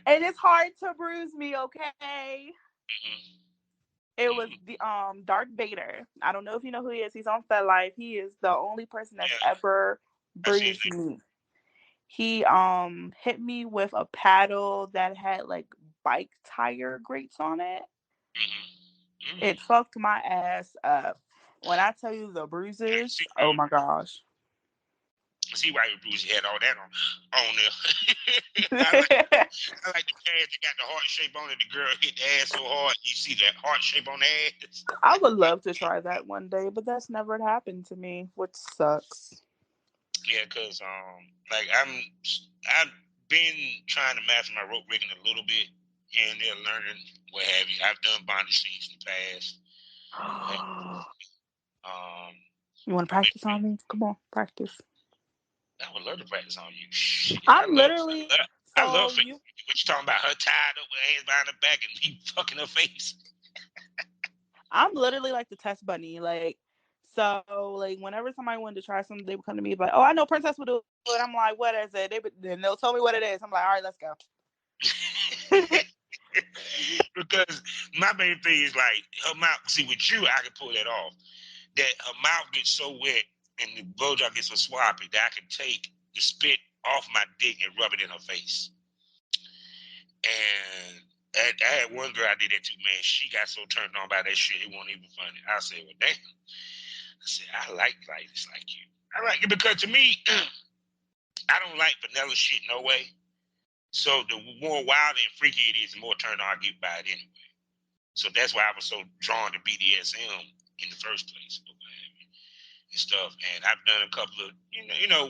Speaker 2: And it's hard to bruise me, okay? It was the Dark Vader. I don't know if you know who he is. He's on FetLife. He is the only person that's ever bruised me. He hit me with a paddle that had like bike tire grates on it. It fucked my ass up. When I tell you the bruises, oh my gosh.
Speaker 3: See why Bruce had all that on there. I like the pants that got the heart shape on it. The girl hit the ass so hard, you see that heart shape on the ass.
Speaker 2: I would love to try that one day, but that's never happened to me, which sucks.
Speaker 3: Yeah, cause I've been trying to master my rope rigging a little bit here and there, learning what have you. I've done bondage scenes in the past.
Speaker 2: You want to practice on me? Come on, practice.
Speaker 3: I would love to practice on you. Shit,
Speaker 2: I'm literally.
Speaker 3: I love what you talking about. Her tied up with her hands behind her back and he fucking her face.
Speaker 2: I'm literally like the test bunny. Like, so like whenever somebody wanted to try something, they would come to me like, "Oh, I know Princess would do it." I'm like, "What is it?" Then they'll tell me what it is. I'm like, "All right, let's go."
Speaker 3: Because my main thing is like her mouth. See, with you, I can pull that off. That her mouth gets so wet and the blowjob gets so sloppy that I can take the spit off my dick and rub it in her face. And I had one girl I did that to, man. She got so turned on by that shit, it wasn't even funny. I said, well, damn. I said, I like ladies like you. I like it because to me, I don't like vanilla shit no way. So the more wild and freaky it is, the more turned on I get by it anyway. So that's why I was so drawn to BDSM in the first place. And stuff. And I've done a couple of,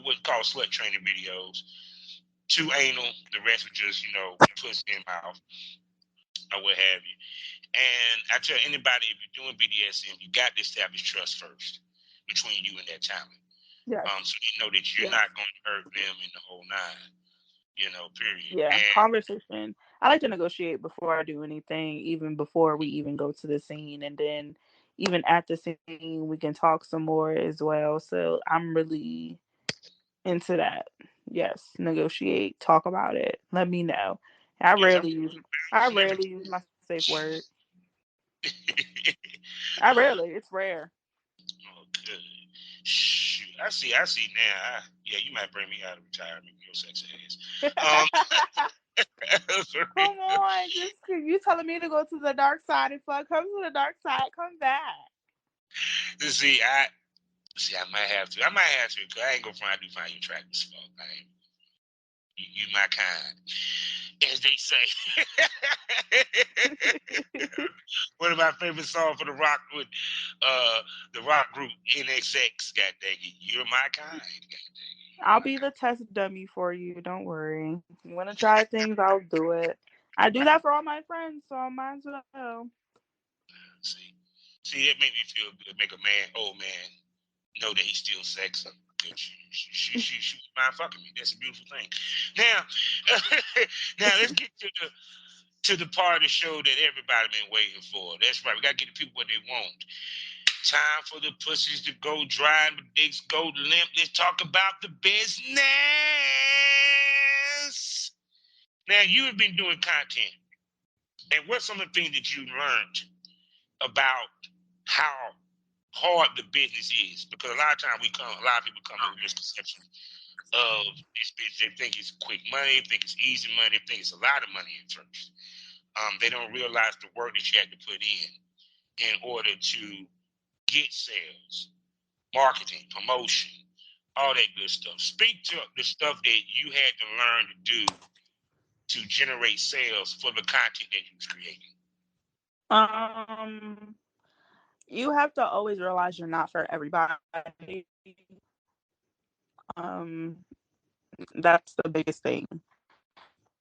Speaker 3: what's called slut training videos. 2 anal, the rest were just, pussy in mouth or what have you. And I tell anybody, if you're doing BDSM, you got to establish trust first between you and that talent.
Speaker 2: Yes.
Speaker 3: So you know that you're not going to hurt them in the whole nine. Period.
Speaker 2: Yeah,
Speaker 3: And
Speaker 2: conversation. I like to negotiate before I do anything, even before we even go to the scene. And then even at the scene, we can talk some more as well. So I'm really into that. Yes, negotiate, talk about it. Let me know. I
Speaker 3: yes, I'm
Speaker 2: rarely use I
Speaker 3: and
Speaker 2: rarely use my safe word. I rarely. It's rare.
Speaker 3: Oh, good. Shoot, I see now. Yeah, you might bring me out of retirement, your sex ass. For real.
Speaker 2: Come on, just you telling me to go to the dark side and fuck. Come to the dark side. Come back.
Speaker 3: See, I might have to. Cause I ain't gonna find you attractive as fuck. You my kind, as they say. One of my favorite songs for the rock with the rock group NXX. God dang it, you're my kind.
Speaker 2: I'll be the test dummy for you. Don't worry. You want to try things? I'll do it. I do that for all my friends, so I might as well.
Speaker 3: See, it make me feel good. Make a old man, know that he's still sexy. She mind fucking me. That's a beautiful thing. Now, let's get to the part of the show that everybody been waiting for. That's right. We gotta get the people what they want. Time for the pussies to go dry and the dicks go limp. Let's talk about the business. Now, you have been doing content, and what's some of the things that you learned about how hard the business is? Because a lot of times a lot of people come with a misconception of this business. They think it's quick money, they think it's easy money, they think it's a lot of money at first. They don't realize the work that you had to put in order to get sales, marketing, promotion, all that good stuff. Speak to the stuff that you had to learn to do to generate sales for the content that you was creating.
Speaker 2: You have to always realize you're not for everybody. That's the biggest thing.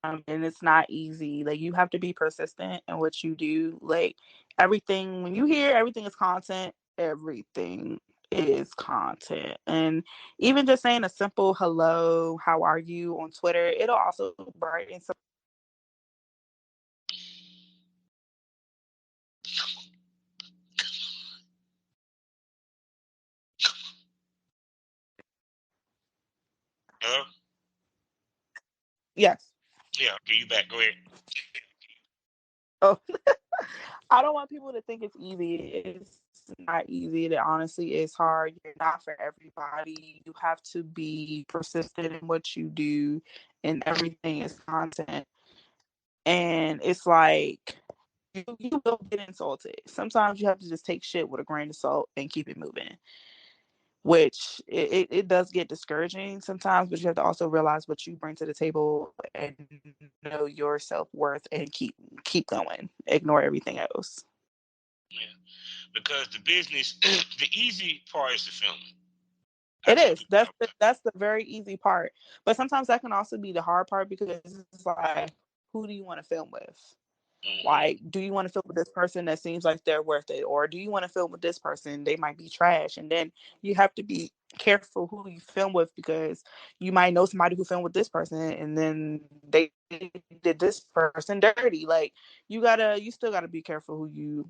Speaker 2: And it's not easy. Like, you have to be persistent in what you do. Like, everything, when you hear everything is content, everything is content. And even just saying a simple hello, how are you on Twitter, it'll also brighten some.
Speaker 3: Hello?
Speaker 2: Yes.
Speaker 3: Yeah, okay, you back. Go ahead.
Speaker 2: Oh, I don't want people to think it's easy. It's not easy. It honestly is hard. You're not for everybody. You have to be persistent in what you do, and everything is content. And it's like you will get insulted. Sometimes you have to just take shit with a grain of salt and keep it moving. Which it does get discouraging sometimes, but you have to also realize what you bring to the table and know your self-worth and keep going. Ignore everything else.
Speaker 3: Yeah. Because the business, the easy part is the filming.
Speaker 2: It is. That's the very easy part. But sometimes that can also be the hard part, because it's like, who do you want to film with?
Speaker 3: Mm-hmm.
Speaker 2: Like, do you want to film with this person that seems like they're worth it? Or do you want to film with this person? They might be trash. And then you have to be careful who you film with, because you might know somebody who filmed with this person and then they did this person dirty. Like, you still gotta be careful who you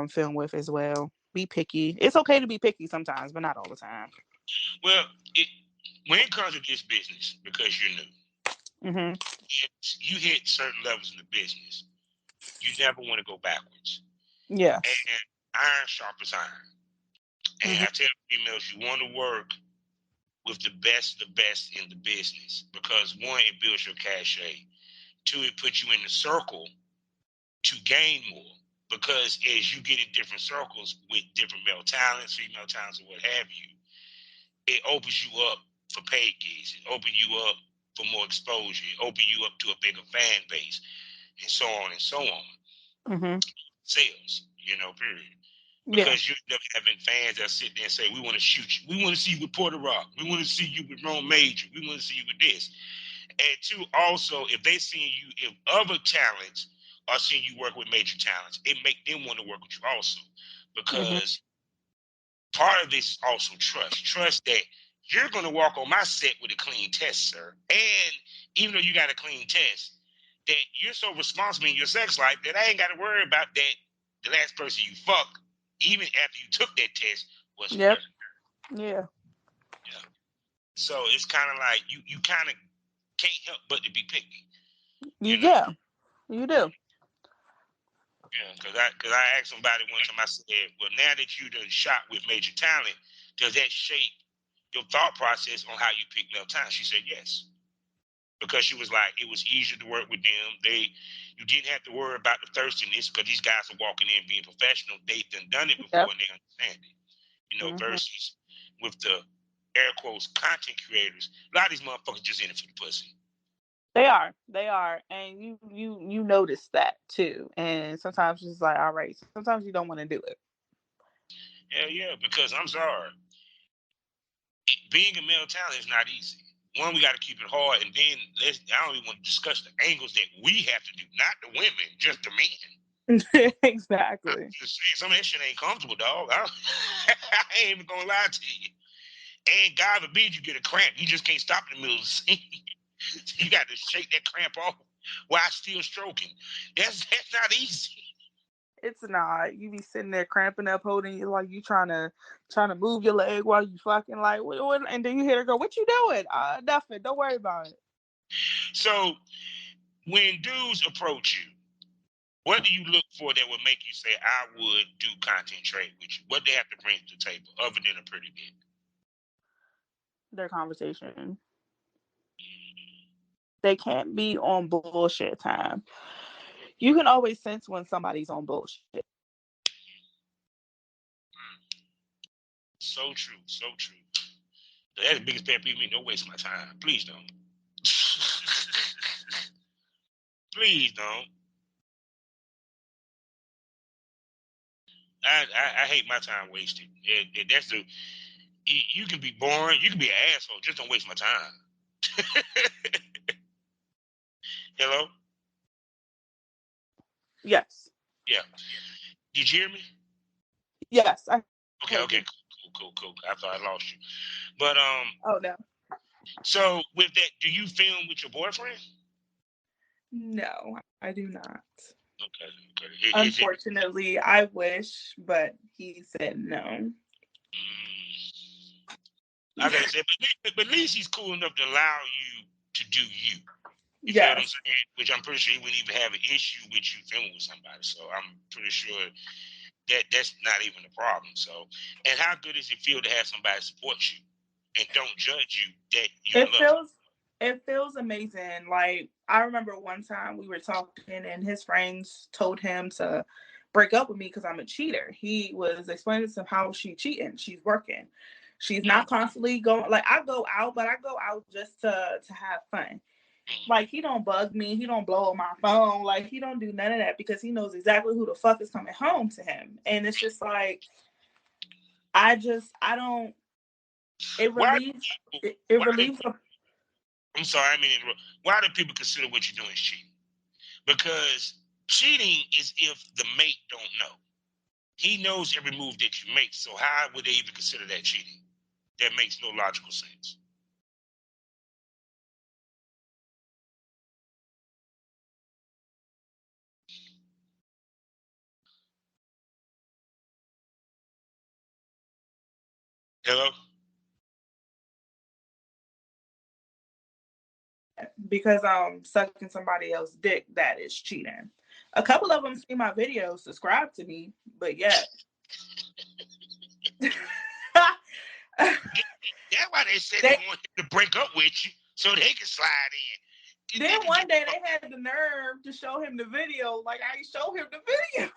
Speaker 2: film with as well. Be picky. It's okay to be picky sometimes, but not all the time.
Speaker 3: Well, when it comes to this business, because you're new,
Speaker 2: Mm-hmm.
Speaker 3: you hit certain levels in the business. You never want to go backwards.
Speaker 2: Yeah.
Speaker 3: And iron sharpens iron. And
Speaker 2: Mm-hmm.
Speaker 3: I tell females, you want to work with the best in the business, because one, it builds your cachet. Two, it puts you in the circle to gain more. Because as you get in different circles with different male talents, female talents, or what have you, it opens you up for paid gigs. It opens you up for more exposure. It opens you up to a bigger fan base, and so on and so on.
Speaker 2: Mm-hmm.
Speaker 3: Sales, period.
Speaker 2: Yeah.
Speaker 3: Because you end up having fans that sit there and say, we want to shoot you. We want to see you with Porter Rock. We want to see you with Rome Major. We want to see you with this. And two, also, if they see you, if other talents are seeing you work with major talents, it make them want to work with you also. Because part of this is also trust. Trust that you're going to walk on my set with a clean test, sir. And even though you got a clean test, that you're so responsible in your sex life that I ain't got to worry about that the last person you fuck, even after you took that test, was
Speaker 2: Yep.
Speaker 3: pregnant.
Speaker 2: Yeah.
Speaker 3: Yeah. So it's kind of like you kind of can't help but to be picky. You know?
Speaker 2: Yeah. You do.
Speaker 3: Yeah, because I asked somebody one time, I said, well, now that you done shot with Major Talent, does that shape your thought process on how you pick male talent? She said yes. Because she was like, it was easier to work with them. You didn't have to worry about the thirstiness because these guys are walking in being professional. They've done it before and they understand it. You know, versus with the air quotes content creators, a lot of these motherfuckers just in it for the pussy.
Speaker 2: They are, and you notice that too. And sometimes it's like, all right, sometimes you don't want to do it.
Speaker 3: Yeah, because I'm sorry, being a male talent is not easy. One, we got to keep it hard, and then I don't even want to discuss the angles that we have to do, not the women, just the men.
Speaker 2: Exactly.
Speaker 3: I'm just saying, some of that shit ain't comfortable, dog. I ain't even gonna lie to you. And God forbid you get a cramp, you just can't stop in the middle of the scene. You got to shake that cramp off while still stroking. That's not easy.
Speaker 2: It's not. You be sitting there cramping up, holding you like you trying to move your leg while you fucking like, what, and then you hear her go, "What you doing?" Nothing. Don't worry about it.
Speaker 3: So when dudes approach you, what do you look for that would make you say, I would do content trade with you? What they have to bring to the table other than a pretty dick?
Speaker 2: Their conversation. They can't be on bullshit time. You can always sense when somebody's on bullshit.
Speaker 3: So true. That's the biggest pet peeve me. Don't waste my time. Please don't. Please don't. I hate my time wasted. That's the. You can be boring. You can be an asshole. Just don't waste my time. Hello?
Speaker 2: Yes.
Speaker 3: Yeah. Did you hear me?
Speaker 2: Yes.
Speaker 3: Okay. Cool. I thought I lost you. But
Speaker 2: Oh no.
Speaker 3: So with that, do you film with your boyfriend?
Speaker 2: No, I do not.
Speaker 3: Okay.
Speaker 2: Unfortunately, I wish, but he said no.
Speaker 3: Like I said, but at least he's cool enough to allow you to do you. You feel what I'm
Speaker 2: Yes.
Speaker 3: saying? Which I'm pretty sure he wouldn't even have an issue with you filming with somebody. So I'm pretty sure that's not even a problem. So, and how good does it feel to have somebody support you and don't judge you that you're in love?
Speaker 2: It feels amazing. Like, I remember one time we were talking and his friends told him to break up with me because I'm a cheater. He was explaining to him how she's cheating. She's working. She's not constantly going, like, I go out, but I go out just to have fun. Like, he don't bug me. He don't blow up my phone. Like, he don't do none of that because he knows exactly who the fuck is coming home to him. And it's just like, I don't, it relieves, it relieves.
Speaker 3: I'm sorry, I mean, why do people consider what you're doing is cheating? Because cheating is if the mate don't know. He knows every move that you make, so how would they even consider that cheating? That makes no logical sense. Hello?
Speaker 2: Because sucking somebody else's dick, that is cheating. A couple of them see my videos, subscribe to me, but yet.
Speaker 3: That's why they said they want him to break up with you so they can slide in.
Speaker 2: Then one day they had the nerve to show him the video, like I showed him the video.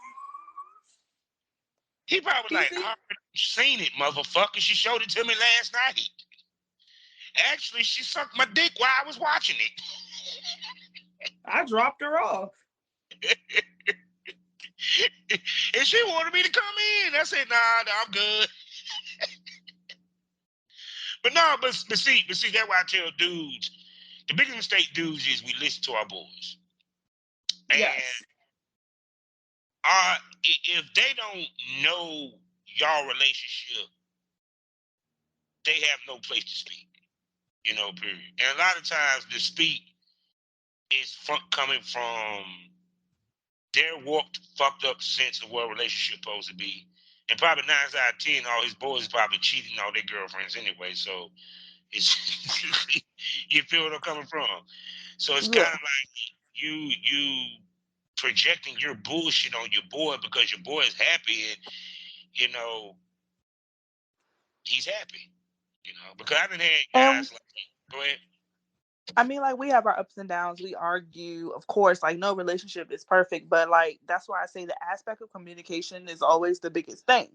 Speaker 3: He probably like, I already seen it, motherfucker. She showed it to me last night. Actually, she sucked my dick while I was watching it.
Speaker 2: I dropped her off.
Speaker 3: And she wanted me to come in. I said, nah, I'm good. But see, that's why I tell dudes, the biggest mistake dudes is we listen to our boys.
Speaker 2: Yes.
Speaker 3: And if they don't know y'all relationship, they have no place to speak. Period. And a lot of times to speak, is coming from their warped, fucked up sense of what a relationship supposed to be. And probably 9 out of 10, all his boys probably cheating all their girlfriends anyway. So it's you feel where I'm coming from. So it's kind of like you projecting your bullshit on your boy because your boy is happy and he's happy. Because I've been had guys like, go ahead.
Speaker 2: I mean, like, we have our ups and downs. We argue, of course, like, no relationship is perfect, but, like, that's why I say the aspect of communication is always the biggest thing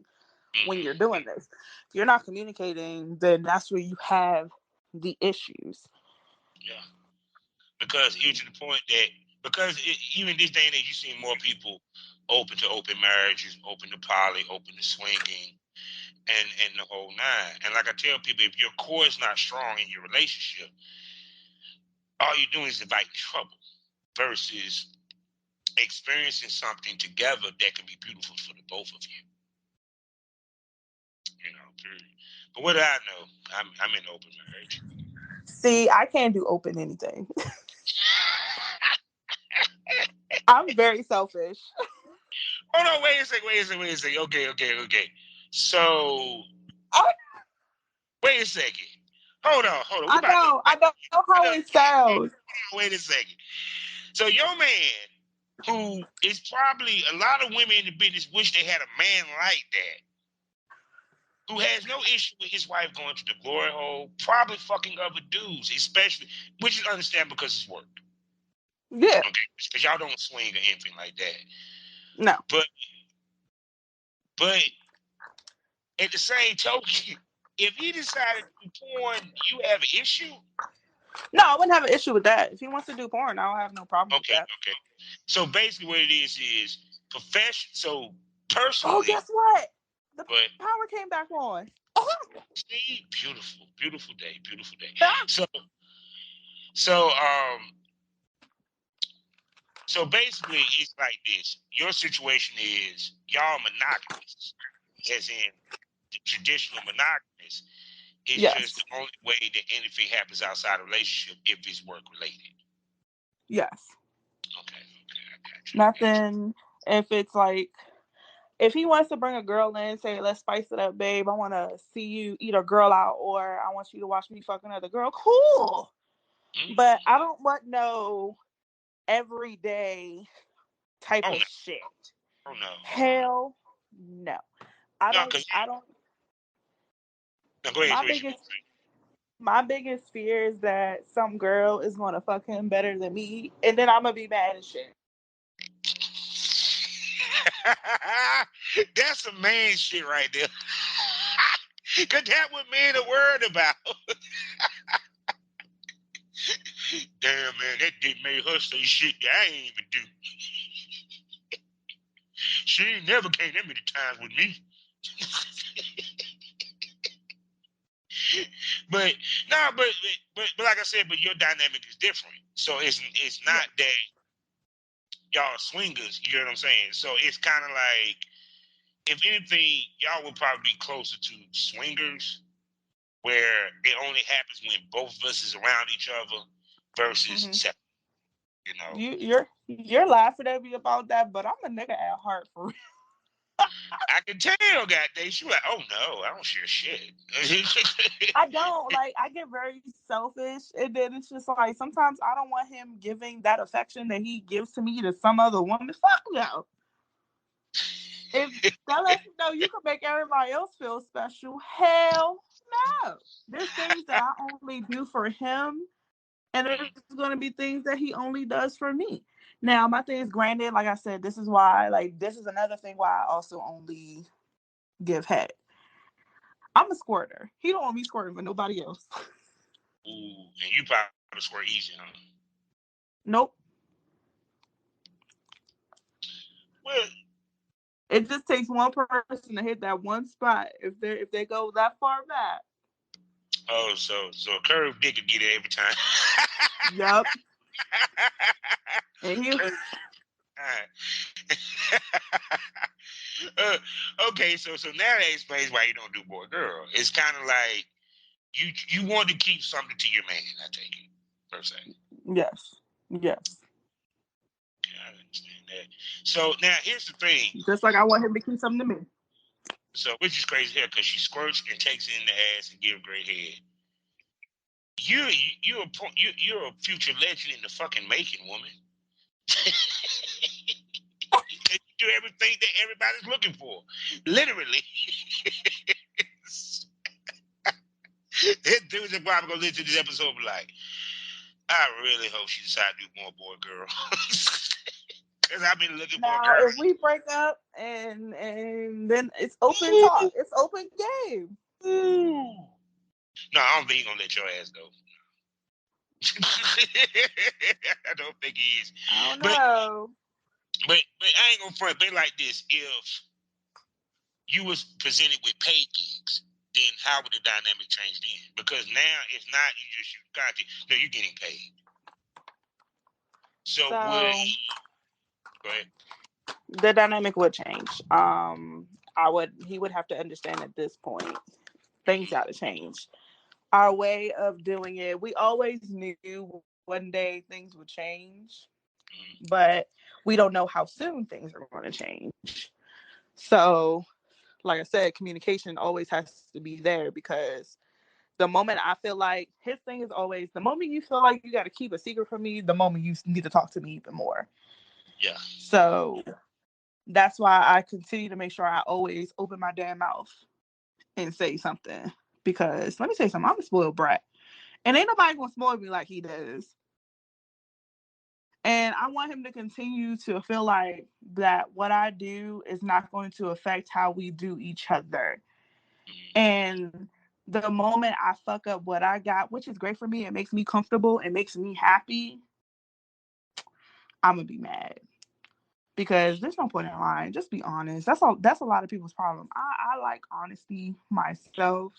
Speaker 2: when you're doing this. If you're not communicating, then that's where you have the issues.
Speaker 3: Yeah. Because even to the point that, even this day and age, you see more people open to open marriages, open to poly, open to swinging, and the whole nine. And like I tell people, if your core is not strong in your relationship, all you're doing is inviting trouble versus experiencing something together that can be beautiful for the both of you. Period. But what do I know? I'm in open marriage.
Speaker 2: See, I can't do open anything. I'm very selfish.
Speaker 3: Oh no! Wait a second. Okay. So, wait a second. Hold on.
Speaker 2: I know how it sounds.
Speaker 3: Wait a second. So your man, who is probably a lot of women in the business wish they had a man like that, who has no issue with his wife going to the glory hole, probably fucking other dudes, especially, which is understandable because it's work.
Speaker 2: Yeah.
Speaker 3: Okay, because y'all don't swing or anything like that.
Speaker 2: No.
Speaker 3: But at the same token, if he decided to do porn, you have an issue?
Speaker 2: No, I wouldn't have an issue with that. If he wants to do porn, I don't have no problem with that.
Speaker 3: Okay. So basically what it is profession. So personally.
Speaker 2: Oh, guess what? The power came back on.
Speaker 3: See, beautiful day. So basically it's like this. Your situation is y'all monogamous, as in the traditional monogamous. It's just the only way that anything happens outside a relationship if it's work related.
Speaker 2: Yes.
Speaker 3: Okay, I got you.
Speaker 2: Nothing. If it's like, if he wants to bring a girl in, say, let's spice it up, babe. I want to see you eat a girl out, or I want you to watch me fuck another girl. Cool. But I don't want no everyday type of shit.
Speaker 3: Oh no.
Speaker 2: Hell no. I don't.
Speaker 3: No, go ahead.
Speaker 2: My biggest fear is that some girl is going to fuck him better than me, and then I'm going to be mad as shit.
Speaker 3: That's some man shit right there. Because that's what men are worried about. Damn, man, that dick made her say shit that I ain't even do. She ain't never came that many times with me. But like I said, but your dynamic is different. So it's not that y'all swingers, you know what I'm saying? So it's kind of like, if anything, y'all would probably be closer to swingers, where it only happens when both of us is around each other versus separate.
Speaker 2: You're laughing at me about that, but I'm a nigga at heart for real.
Speaker 3: I can tell, goddamn. She like, oh no, I don't share shit.
Speaker 2: I don't. Like, I get very selfish, and then it's just like, sometimes I don't want him giving that affection that he gives to me to some other woman. Fuck no. If that lets you know you can make everybody else feel special, hell no. There's things that I only do for him, and there's going to be things that he only does for me. Now, my thing is, granted, like I said, this is another thing why I also only give head. I'm a squirter. He don't want me squirting for nobody else.
Speaker 3: Ooh, and you probably squirt easy, huh?
Speaker 2: Nope.
Speaker 3: Well,
Speaker 2: it just takes one person to hit that one spot. If they go that far back.
Speaker 3: Oh, so a curved dick could get it every time.
Speaker 2: Yup. And he.
Speaker 3: Okay, so now that explains why you don't do boy girl. It's kind of like you want to keep something to your man. I take it per se.
Speaker 2: Yes. Yes.
Speaker 3: I understand that. So now here's the thing.
Speaker 2: Just like I want him to keep something to me.
Speaker 3: So which is crazy here because she squirts and takes it in the ass and give great head. You're a future legend in the fucking making, woman. You do everything that everybody's looking for, literally. That dude's probably gonna listen to this episode and be like, I really hope she decides to do more boy girl. Because I've been looking for a
Speaker 2: Now,
Speaker 3: girl.
Speaker 2: if we break up and then it's open talk, it's open game.
Speaker 3: Ooh. No, I don't think he's gonna let your ass go. I don't think he is.
Speaker 2: I don't know.
Speaker 3: But I ain't gonna front. But like this, if you was presented with paid gigs, then how would the dynamic change then? Because now it's not you just shoot content. No, you're getting paid. So would go ahead.
Speaker 2: The dynamic would change. He would have to understand at this point, things got to change. Our way of doing it, we always knew one day things would change, but we don't know how soon things are going to change. So, like I said, communication always has to be there, because the moment I feel like, his thing is always, the moment you feel like you got to keep a secret from me, the moment you need to talk to me even more.
Speaker 3: Yeah.
Speaker 2: So that's why I continue to make sure I always open my damn mouth and say something. Because let me say something, I'm a spoiled brat. And ain't nobody gonna spoil me like he does. And I want him to continue to feel like that what I do is not going to affect how we do each other. And the moment I fuck up what I got, which is great for me, it makes me comfortable, it makes me happy, I'm gonna be mad. Because there's no point in lying. Just be honest. That's all. That's a lot of people's problem. I like honesty myself.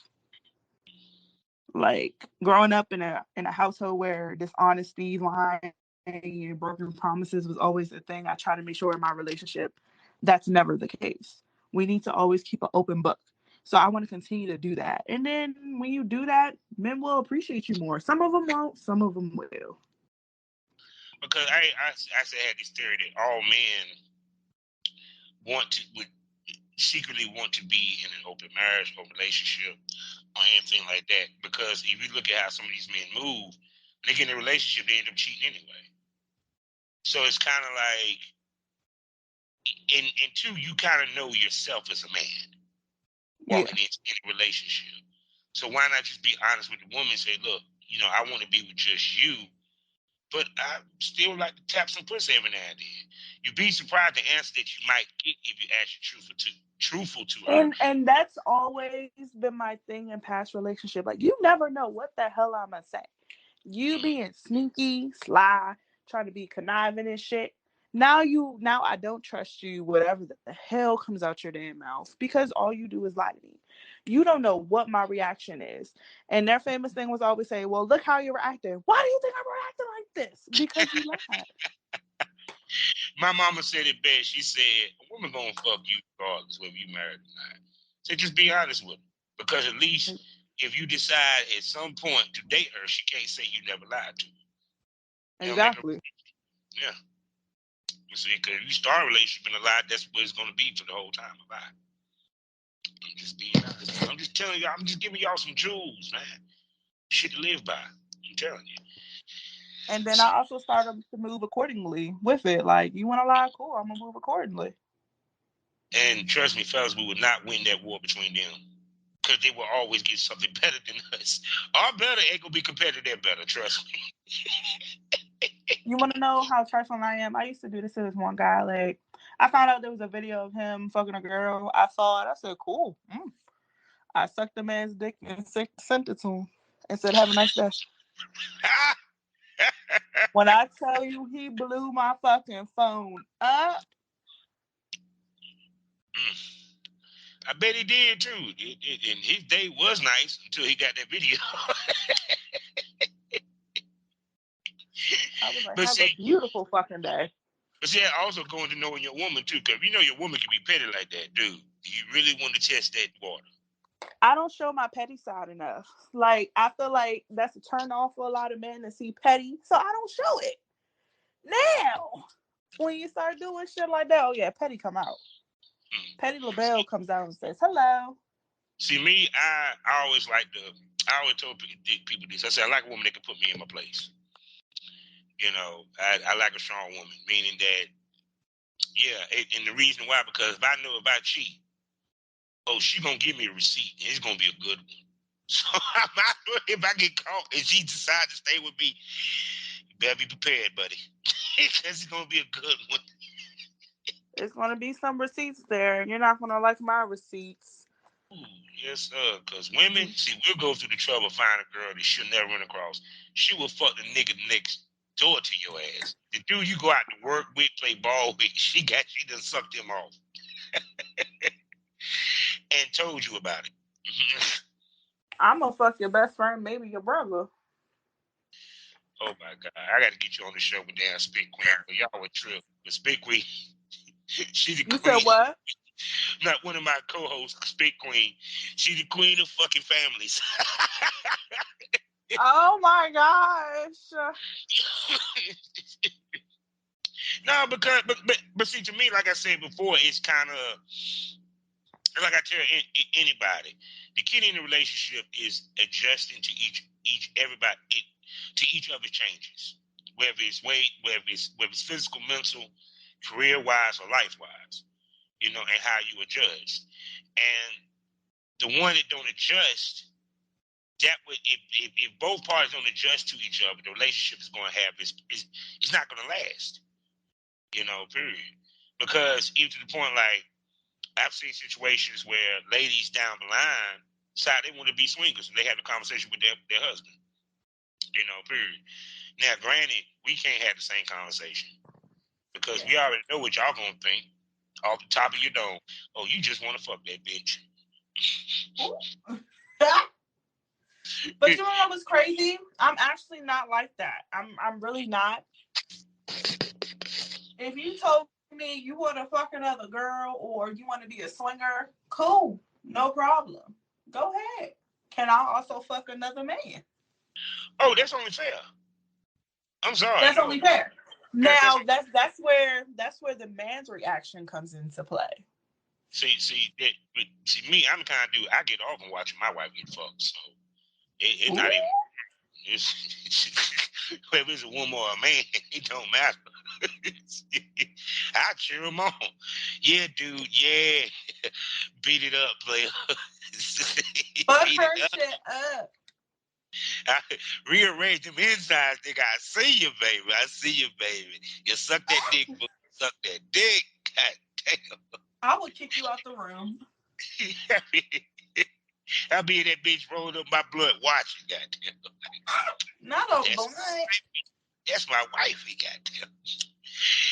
Speaker 2: Like growing up in a household where dishonesty, lying, and broken promises was always a thing, I try to make sure in my relationship that's never the case. We need to always keep an open book. So I want to continue to do that. And then when you do that, men will appreciate you more. Some of them won't. Some of them will.
Speaker 3: Because I had this theory that all men would secretly want to be in an open marriage or relationship or anything like that. Because if you look at how some of these men move, when they get in a relationship, they end up cheating anyway. So it's kind of like, and two, you kind of know yourself as a man walking into any relationship. So why not just be honest with the woman and say, look, I want to be with just you, but I still like to tap some pussy every now and then. You'd be surprised the answer that you might get if you ask truthful to her.
Speaker 2: And that's always been my thing in past relationship. Like, you never know what the hell I'm gonna say. You being sneaky, sly, trying to be conniving and shit. Now I don't trust you, whatever the hell comes out your damn mouth, because all you do is lie to me. You don't know what my reaction is. And their famous thing was always say, well, look how you're acting. Why do you think I'm reacting like this? Because you lied.
Speaker 3: My mama said it best. She said, a woman gonna fuck you regardless whether you married or not. So just be honest with her. Because at least if you decide at some point to date her, she can't say you never lied to her.
Speaker 2: Exactly.
Speaker 3: Yeah. You see, because if you start a relationship in a lie, that's what it's gonna be for the whole time of life. I'm just being honest. I'm just telling y'all, I'm just giving y'all some jewels, man. Shit to live by. I'm telling you.
Speaker 2: And then I also started to move accordingly with it. Like, you want to lie? Cool, I'm going to move accordingly.
Speaker 3: And trust me, fellas, we would not win that war between them. Because they will always get something better than us. Our better ain't going to be compared to their better, trust me.
Speaker 2: You want to know how trifling I am? I used to do this to this one guy. Like, I found out there was a video of him fucking a girl. I saw it. I said, cool. I sucked the man's dick and sent it to him and said, have a nice day. When I tell you he blew my fucking phone up.
Speaker 3: I bet he did too. And his day was nice until he got that video.
Speaker 2: I was like, have a beautiful fucking day.
Speaker 3: But see, also going to knowing your woman too, because your woman can be petty like that, dude. You really want to test that water.
Speaker 2: I don't show my petty side enough. Like, I feel like that's a turn off for a lot of men to see petty, so I don't show it. Now, when you start doing shit like that, oh yeah, Petty come out. Petty LaBelle comes out and says, hello.
Speaker 3: See, me, I always I always told people this. I said, I like a woman that can put me in my place. You know, I like a strong woman, meaning that, yeah, and the reason why, because if I know if I cheat, she gonna give me a receipt, and it's gonna be a good one. So if I get caught and she decides to stay with me, you better be prepared, buddy, because it's gonna be a good one.
Speaker 2: It's gonna be some receipts there. You're not gonna like my receipts.
Speaker 3: Ooh, yes, sir. Because women, see, we'll go through the trouble of finding a girl that she'll never run across. She will fuck the nigga next door to your ass. The dude you go out to work with, play ball with, she done sucked him off and told you about it.
Speaker 2: I'm gonna fuck your best friend, maybe your brother.
Speaker 3: Oh my God, I got to get you on the show with damn Spit Queen. Y'all would trip. But Spit Queen, she's the
Speaker 2: You
Speaker 3: queen.
Speaker 2: said what?
Speaker 3: Not one of my co-hosts, Spit Queen. She's the queen of fucking families.
Speaker 2: Oh my gosh.
Speaker 3: No, because but see, to me, like I said before, it's kind of like I tell anybody, the key in the relationship is adjusting to everybody to each other's changes, whether it's weight, whether it's physical, mental, career wise, or life wise, you know, and how you adjust. And the one that don't adjust, that would if both parties don't adjust to each other, the relationship is going to have it's not going to last. You know, period. Because even to the point, like, I've seen situations where ladies down the line decide they want to be swingers and they have a conversation with their husband. You know, period. Now, granted, we can't have the same conversation because we already know what y'all gonna think off the top of your dome. Oh, you just want to fuck that bitch.
Speaker 2: But you know what's crazy? I'm actually not like that. I'm really not. If you told me you want to fuck another girl or you want to be a swinger, cool, no problem. Go ahead. Can I also fuck another man?
Speaker 3: Oh, that's only fair. I'm sorry.
Speaker 2: That's only fair. Now that's where the man's reaction comes into play.
Speaker 3: See, me, I'm the kind of dude, I get off and watching my wife get fucked. So it's not even. Whether it's a woman or a man, it don't matter. I cheer them on. Yeah, dude. Yeah, beat it up, player.
Speaker 2: Fuck her shit up.
Speaker 3: I rearrange them insides, nigga. I see you, baby. I see you, baby. You suck that dick, boo. Suck that dick. God damn.
Speaker 2: I will kick you out the room.
Speaker 3: I'll be in that bitch rolling up my blood watching, goddamn.
Speaker 2: Not a blunt.
Speaker 3: That's my wifey, goddamn.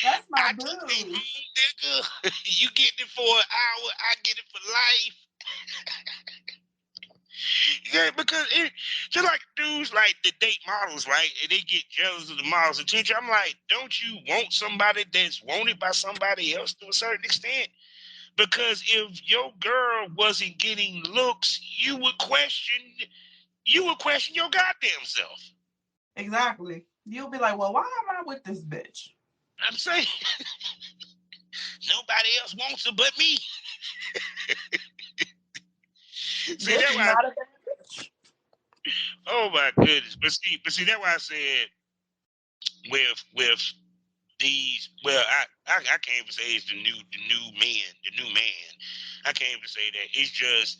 Speaker 2: That's my
Speaker 3: boo.
Speaker 2: Nigga.
Speaker 3: You get it for an hour, I get it for life. Yeah, because just like dudes like the date models, right? And they get jealous of the models' attention. I'm like, don't you want somebody that's wanted by somebody else to a certain extent? Because if your girl wasn't getting looks, you would question your goddamn self.
Speaker 2: Exactly. You'll be like, well, why am I with this bitch?
Speaker 3: I'm saying nobody else wants her but me. See, that's why. Oh my goodness! But see, that's why I said with these. Well, I can't even say it's the new man. I can't even say that. It's just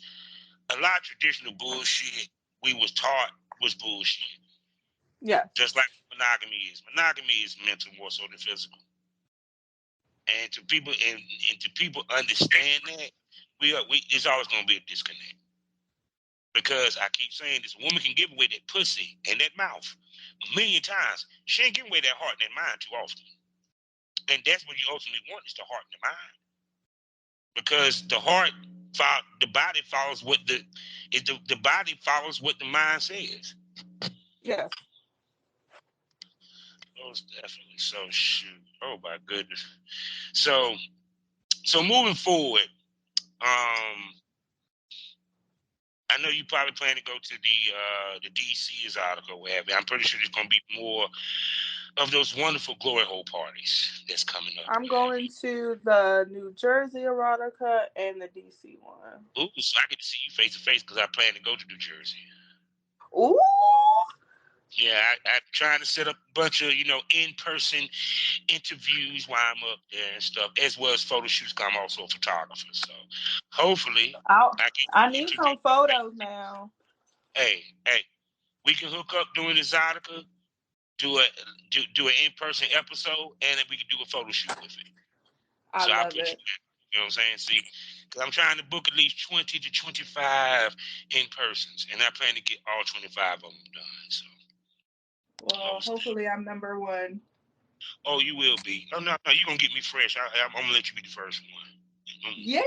Speaker 3: a lot of traditional bullshit we was taught was bullshit.
Speaker 2: Yeah.
Speaker 3: Just like monogamy is. Monogamy is mental more so than physical. And to people and to people understand that, we there's always gonna be a disconnect. Because I keep saying this, a woman can give away that pussy and that mouth a million times. She ain't giving away that heart and that mind too often. And that's what you ultimately want is the heart and the mind. Because the heart, the body follows what the body follows what the mind says.
Speaker 2: Yeah.
Speaker 3: Most definitely. So shoot. Oh my goodness. So moving forward, I know you probably plan to go to the DC's article, whatever. I'm pretty sure there's going to be more of those wonderful glory hole parties that's coming up?
Speaker 2: I'm going to the New Jersey erotica and the DC one.
Speaker 3: Ooh, so I get to see you face to face because I plan to go to New Jersey.
Speaker 2: Ooh.
Speaker 3: Yeah, I'm trying to set up a bunch of, in-person interviews while I'm up there and stuff, as well as photo shoots, because I'm also a photographer. So hopefully
Speaker 2: I need some photos now.
Speaker 3: Hey, we can hook up doing Exotica, do an in-person episode, and then we can do a photo shoot with it.
Speaker 2: I love it.
Speaker 3: You know what I'm saying? See, because I'm trying to book at least 20 to 25 in-persons, and I plan to get all 25 of them done. So.
Speaker 2: Well, hopefully I'm number one.
Speaker 3: Oh, you will be. Oh, no, you're going to get me fresh. I'm going to let you be the first one.
Speaker 2: Yay!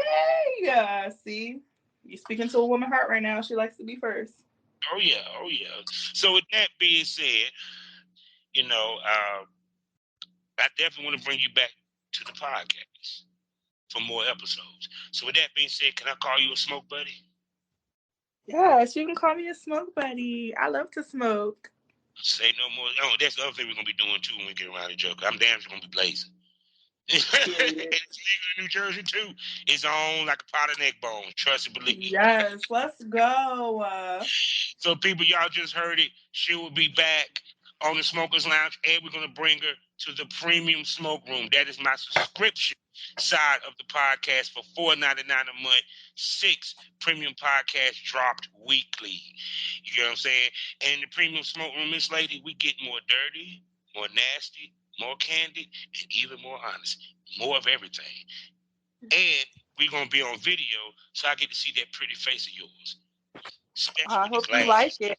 Speaker 2: See? You're speaking to a woman's heart right now. She likes to be first.
Speaker 3: Oh, yeah. So with that being said, I definitely want to bring you back to the podcast for more episodes. So with that being said, can I call you a smoke buddy?
Speaker 2: Yes, you can call me a smoke buddy. I love to smoke.
Speaker 3: Say no more. Oh, that's the other thing we're going to be doing, too, when we get around the joke. I'm damn sure going to be blazing. And New Jersey, too, is on like a pot of neck bone. Trust and believe.
Speaker 2: Yes, let's go.
Speaker 3: So, people, y'all just heard it. She will be back on the Smokers Lounge, and we're going to bring her to the Premium Smoke Room. That is my subscription side of the podcast for $4.99 a month. 6 premium podcasts dropped weekly. You know what I'm saying? And in the Premium Smoke Room, Miss Lady, we get more dirty, more nasty, more candid, and even more honest. More of everything. And we're going to be on video, so I get to see that pretty face of yours.
Speaker 2: I hope you like it.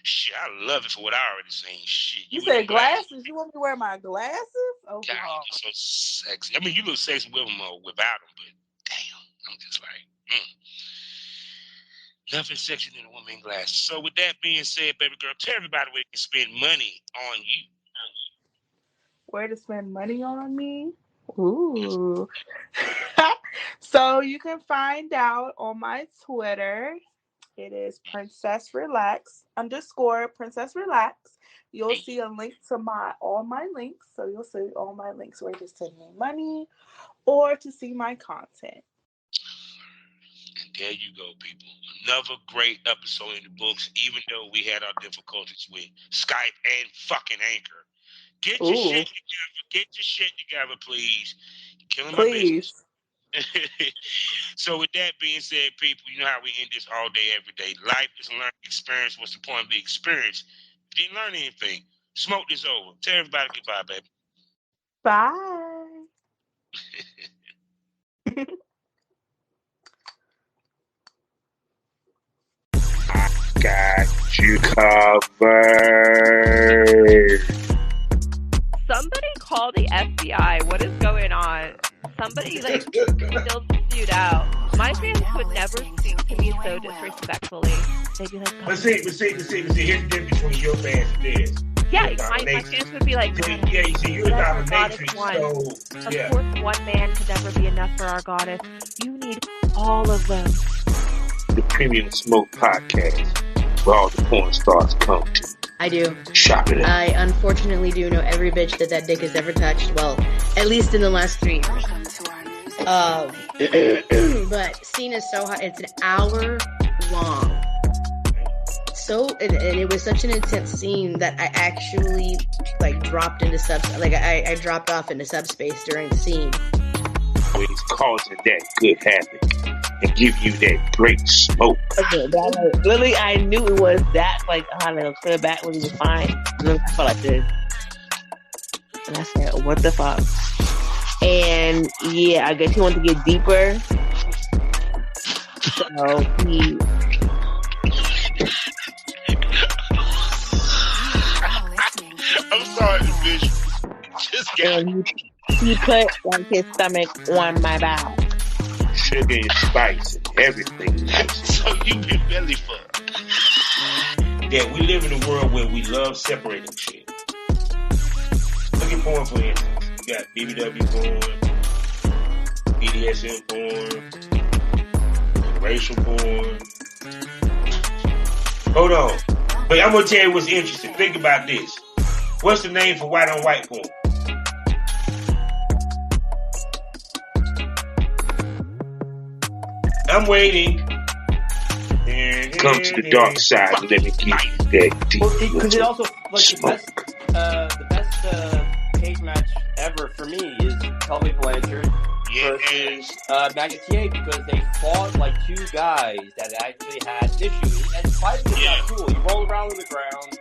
Speaker 3: Shit, I love it for what I already seen. Shit.
Speaker 2: You said glasses? You want me to wear my glasses? Oh,
Speaker 3: God, you look so sexy. I mean, you look sexy with them or without them, but damn, I'm just like, nothing sexier than a woman in glasses. So with that being said, baby girl, tell everybody where they can spend money on you.
Speaker 2: Where to spend money on me? Ooh. So you can find out on my Twitter. It is Princess Relax _ Princess Relax. You'll see a link to all my links. So you'll see all my links where to send me money or to see my content.
Speaker 3: And there you go, people. Another great episode in the books, even though we had our difficulties with Skype and fucking Anchor. Get your shit together. Get your shit together, please. You're killing my business. So with that being said, people, you know how we end this all day, every day. Life is a learning experience. What's the point of the experience? If you didn't learn anything, smoke this over. Tell everybody goodbye, baby.
Speaker 2: Bye.
Speaker 1: I got you covered.
Speaker 6: Somebody call the FBI. What is going on? Somebody, still dispute out. My fans would never speak to me so disrespectfully. They'd be like,
Speaker 1: But see, here's the difference between your fans and theirs.
Speaker 6: yeah, my fans would be like,
Speaker 1: yeah, you see, you're a dominatrix,
Speaker 6: so, of course, one man could never be enough for our goddess. You need all of them.
Speaker 1: The Premium Smoke Podcast, where all the porn stars come to.
Speaker 7: I do.
Speaker 1: Shop it out.
Speaker 7: I unfortunately do know every bitch that dick has ever touched. Well, at least in the last 3 years. But scene is so hot. It's an hour long. And it was such an intense scene that I actually dropped into I dropped off into subspace during the scene.
Speaker 1: Always causing that good habit and give you that great smoke.
Speaker 8: Okay, literally, I knew it was that. I'm gonna put it back when he was fine. And then I felt like this, and I said, "What the fuck?" And yeah, I guess he wanted to get deeper, so he.
Speaker 3: I'm sorry, bitch. Just get.
Speaker 8: He put his stomach on my back.
Speaker 1: Sugar and spice and everything.
Speaker 3: So you been belly fucked.
Speaker 1: Yeah, we live in a world where we love separating shit. Look at porn, for instance. You got BBW porn, BDSM porn, racial porn. Hold on. But I'm going to tell you what's interesting. Think about this. What's the name for white on white porn? I'm waiting.
Speaker 3: Come to the dark side and let me give you that deep.
Speaker 9: Because it also, like, the best cage match ever for me is Tully Blanchard versus Magnet TA, because they fought like two guys that actually had issues. And fighting is not cool. You roll around on the ground,